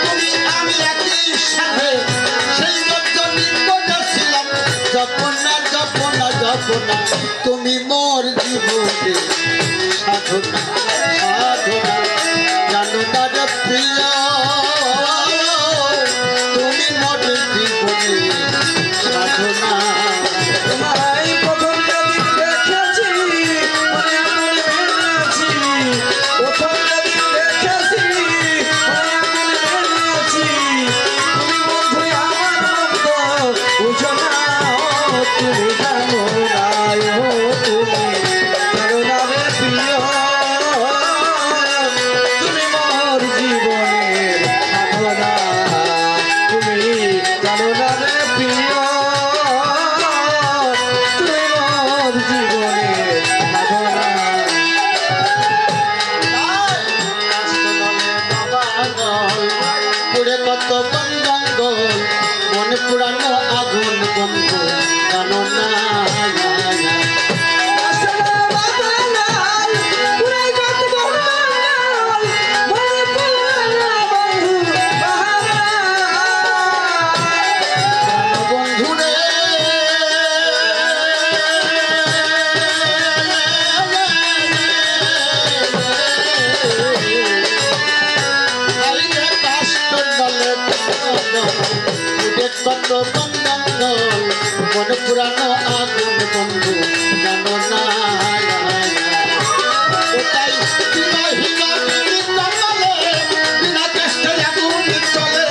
Speaker 3: তুমি আমি একই সাথে, সেই রজনী করেছিলাম জপনা জপনা জপনা, তুমি মোর জীবনে সাধনা সাধনা জানো না রে প্রিয়, তুমি মোর জীবনে সাধনা।
Speaker 2: তোমায় প্রথম যেদিন দেখেছি মনে মনে মেনেছি, প্রথম যেদিন দেখেছি মনে মনে মেনেছি, তুমি বন্ধু আমার মতো বুঝো না, ও তুমি জানো না, ও তুমি জানো না রে প্রিয়,
Speaker 3: উঠে কত বন্ধন মন পুরানো আগুন বন্ধু জানো না ওটাই বিনা কষ্টে আগুন চলে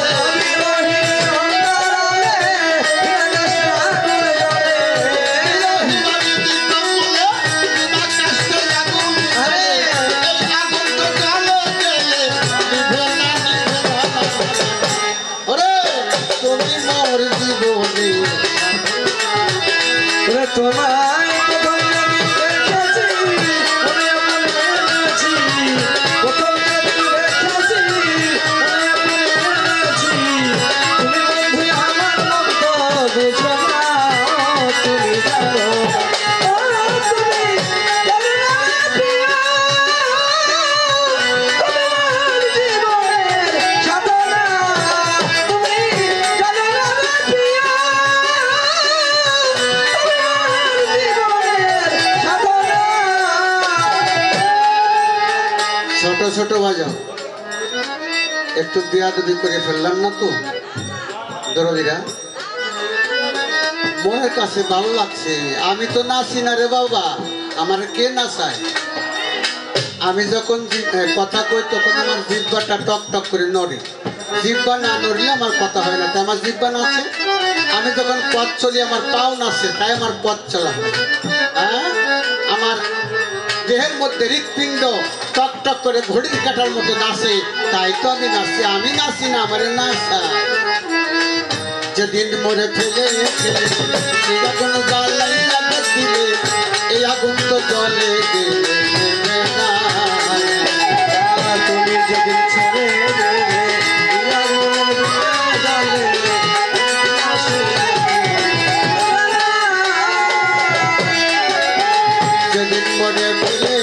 Speaker 2: তোমায় প্রথম আমি দেখেছি মনে মনে এনেছি প্রথম আমি দেখেছি মনে মনে এনেছি তুমি বন্ধু আমার মতো বুঝো না তুমি জানো তুমি জানো না প্রিয়া তোমার জীবনের সাধনা তুমি জানো না প্রিয়া
Speaker 3: ছোট ছোট বাজাও একটু বিয়াদবি করে ফেললাম না তো দরদিরা মনের কাছে ভালো লাগছে আমি তো নাচি না রে বাবা আমার কে নাচায় আমি যখন কথা কই তখন আমার জিহ্বাটা টক টক করে নড়ে জিহ্বা না নড়লে আমার কথা হয় না তাই আমার জিহ্বা নাচে আমি যখন পথ চলি আমার পাও নাচে তাই আমার পথ চলা হয় হ্যাঁ আমার দেহের মধ্যে হৃৎপিণ্ড টক টক করে ঘড়ির কাটার মতো নাচে তাই তো আমি নাচি আমি নাচি না আমার নাচা যেদিন মরে ফেলে এই আগুন জ্বালাই আগুন দিলে এই আগুন তো জলে গেলে না
Speaker 2: তুমি যেদিন ছেড়ে দেবে এই আগুন জ্বালে
Speaker 3: যেদিন মরে ফেলে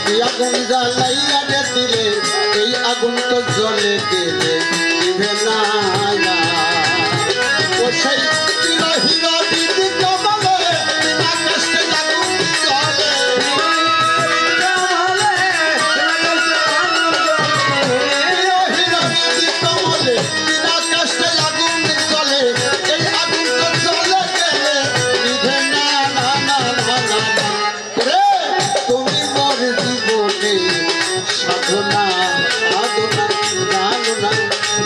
Speaker 3: এই আগুন জ্বালাইয়া দিলে এই আগুন তো জলে গেলে নিভে না ও সেই হিরো দিদি কমলে আকাশে আগুন জ্বলে হিরো দিদি কমলে আকাশে আগুন জ্বলে এই আগুন তো জলে গেলে নিভে না না না না না রে তুমি মোর জীবনে সাধনা সাধনা জানো না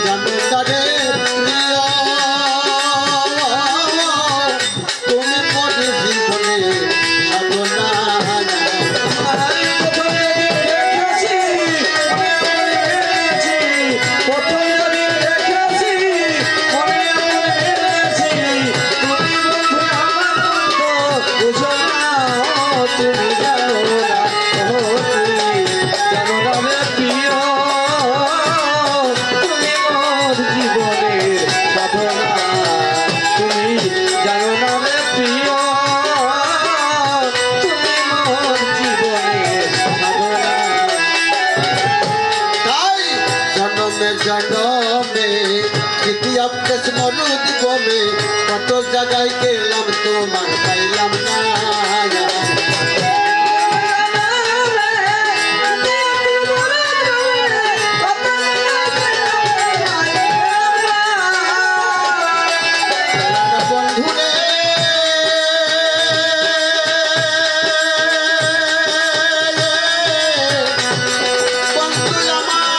Speaker 3: জানো তারে প্রিয় তুমি মোর জীবনে সাধনা
Speaker 2: তুমি জানো না জানো না রে প্রিয় তুমি মোর জীবনের সাধনা তুমি জানো না রে প্রিয় তুমি মোর জীবনের সাধনা
Speaker 3: তাই জন্মে জন্মে দ্বিতীয় পেশ মরু দিবমে কত জায়গায় গেলাম তোমার পাইলাম না বন্ধুরে বন্ধু আমার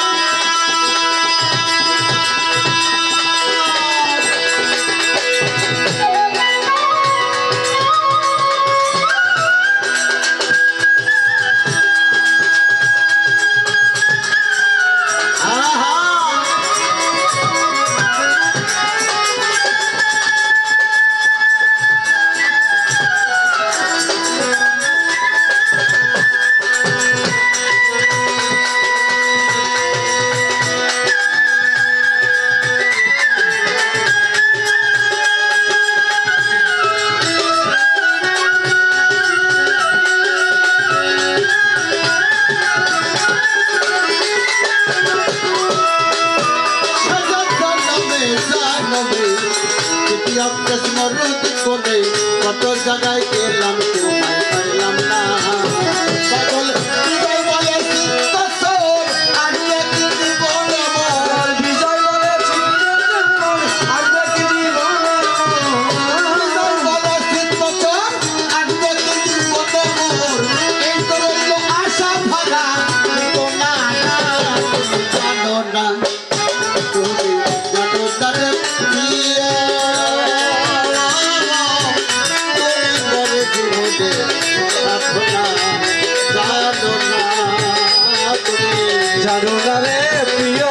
Speaker 2: জানো না রে প্রিয়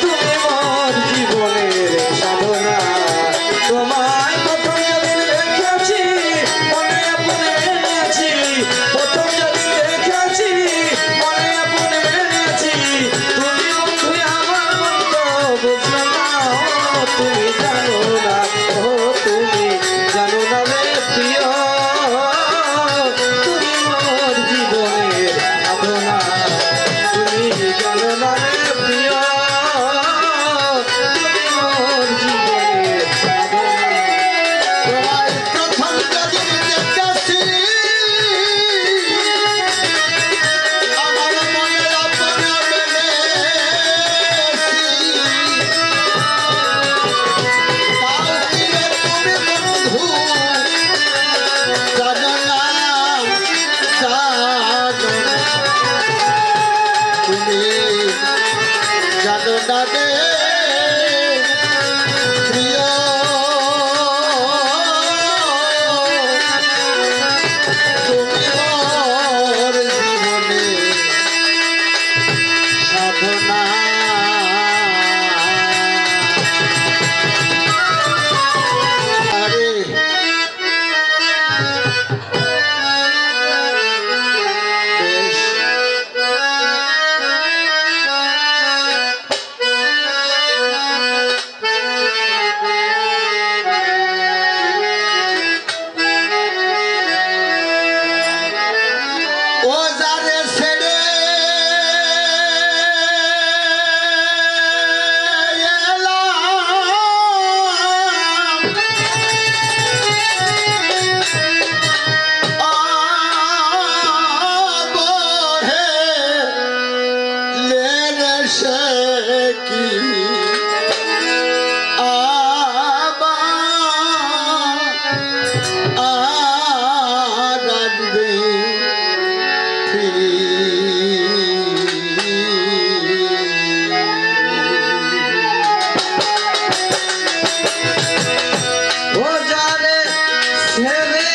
Speaker 2: তুমি মোর জীবনের সাধনা তোমায় প্রথম যেদিন দেখেছি মনে আপনে মেনেছি প্রথম যেদিন দেখেছি মনে আপনে মেনেছি তুমি বন্ধু আমার মন্ত বুঝলো না তুমি জানো না ও তুমি জানো না রে প্রিয় তুমি মোর জীবনের সাধনা তুমি জানো না রে প্রিয় তুমি মোর জীবনের সাধনা
Speaker 3: তোমায় প্রথম যেদিন দেখেছি আমার মনে আপনা মেনেছি তাও দিনে তুমি বন্ধু জানো না তুমি জানো না রে প্রিয় তুমি মোর জীবনে সাধনা আরে বেশ ও যারে ছেড়ে
Speaker 2: ও যারে ছেড়ে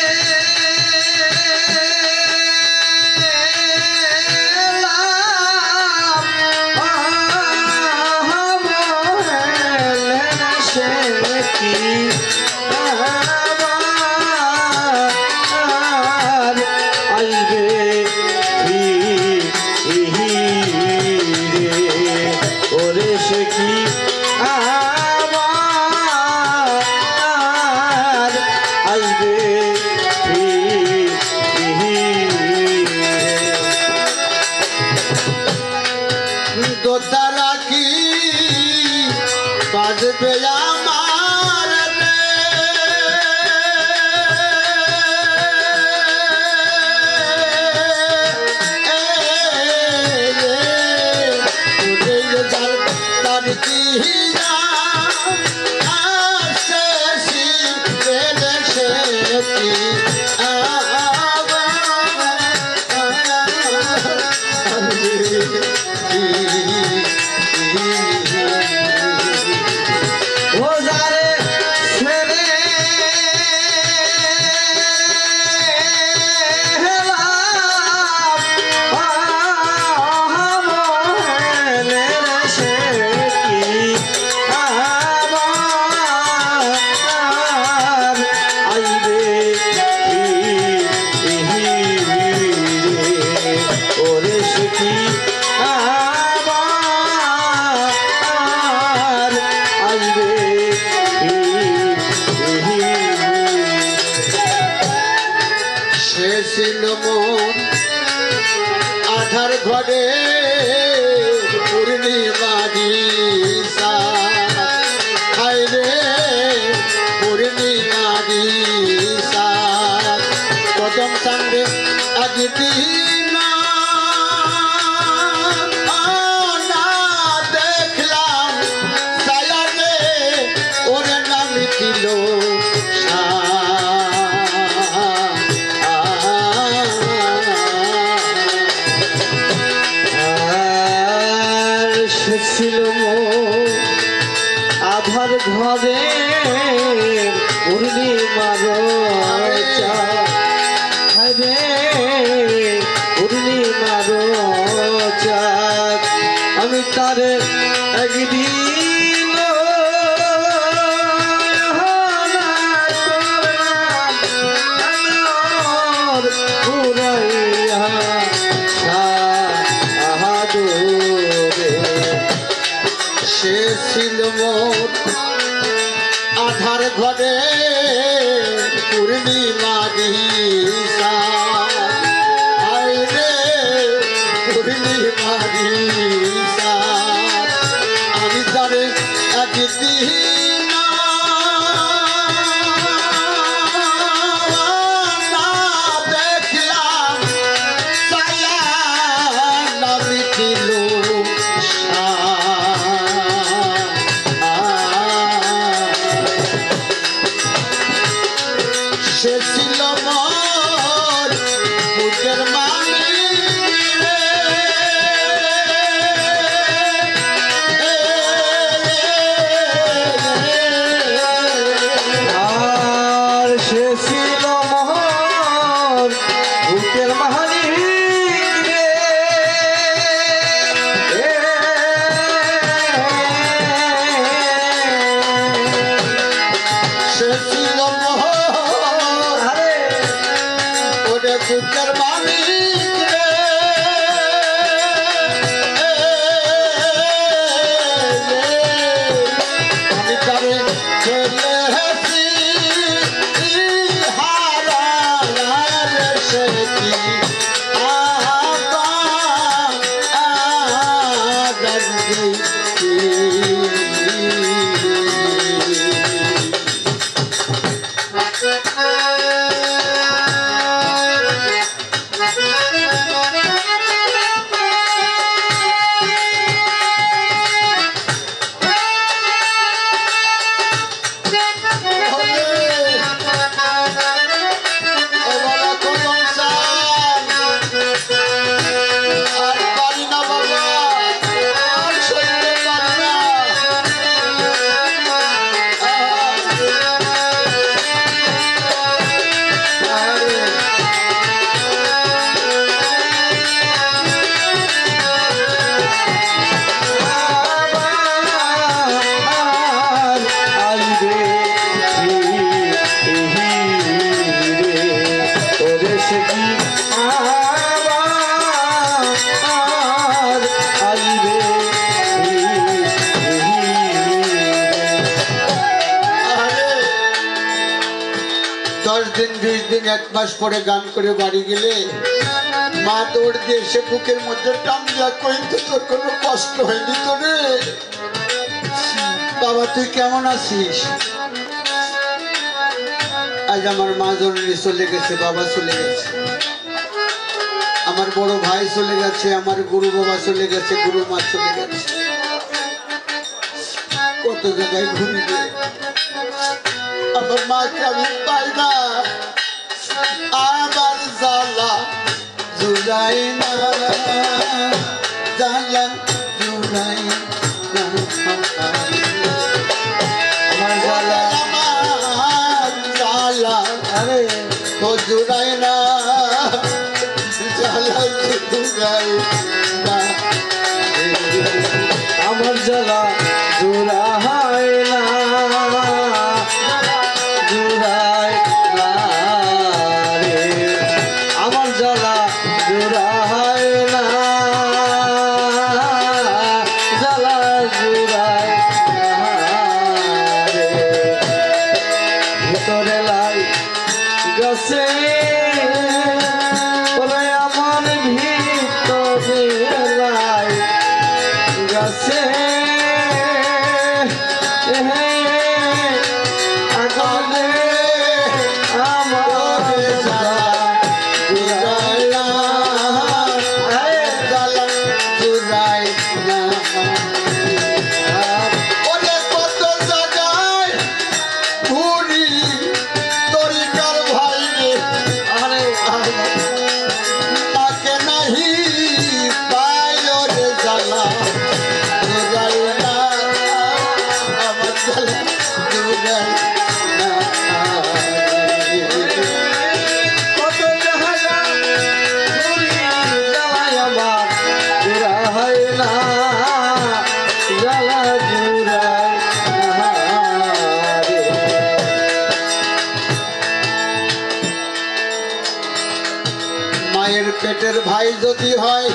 Speaker 2: ওরে সে কি আমার আসবে
Speaker 3: দোতারা কি বাজবে আমার তার কি
Speaker 2: ও যারে ছেড়ে ওরে সে কি আসবে
Speaker 3: সে ছিল মোর আধার ঘরে পূর্ণিমা দিশা হায় রে পূর্ণিমা দিশা কদম সঙ্গে আজ দিন না দেখলাম সায়াতে ওরে নাম দিল
Speaker 2: ছিল আধার ঘরে পূর্ণিমার রে পূর্ণিমার
Speaker 5: চাঁদ আমি তারে একদিন
Speaker 3: সে ছিল মোর আধার ঘরে পূর্ণিমা দিশা রে পূর্ণিমা দিশা আমি তারে একদিন দেখলাম ছায়া নামি ছিল সে ছিল মোর বুকের মালিক
Speaker 5: আর সে ছিল মোর বুকের মালিক রে
Speaker 3: সে ছিল মোর ওরে বুকের মালিক রে আমি তারে ছেলে হেসি হারার সে কি এক মাস পরে গান করে বাড়ি গেলে মা দৌড় দিয়ে এসে বুকের মধ্যে টান দিয়া কইতো তোর কোনো কষ্ট হয়নি তো রে বাবা তুই কেমন আছিস আজ আমার মা জননী চলে গেছে বাবা চলে গেছে আমার বড় ভাই চলে গেছে আমার গুরু বাবা চলে গেছে গুরু মা চলে গেছে কত জায়গায় ঘুরবে আমার মাকে আমি পাই না আমার জ্বালা জুড়াই না জ্বালা জুড়াই না আমার জ্বালা আমার জ্বালা আরে ও জুড়াই না জ্বালা জুড়াই না
Speaker 5: আমার জ্বালা জোড়া হয় না জোড়ায় না রে আমার জ্বালা জোড়া হয় না জ্বালা জোড়ায় না রে ভিতরে লাই গেছে ওরে আমার ভিতরে লাই গেছে জোড়া
Speaker 3: ভাই যদি হয়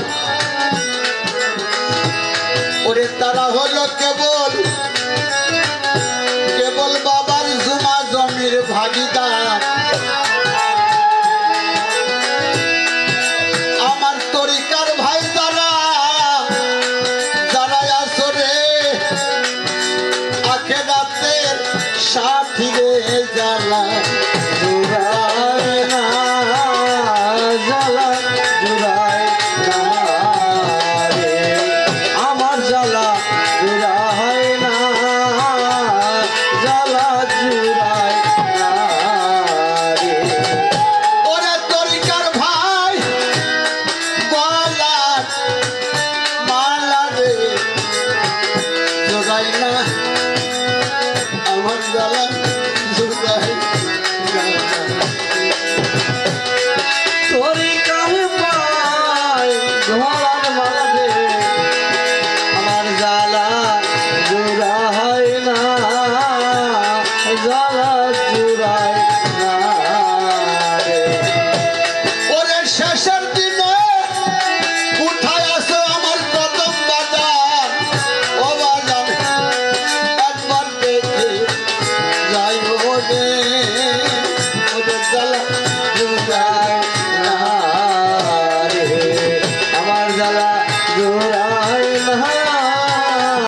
Speaker 3: ওরে তারা হলো কেবল কেবল বাবার জুমা জমির ভাগিদার। আমার তরিকার ভাই যারা যারা আসরে আখেরাতের সাথী রে যারা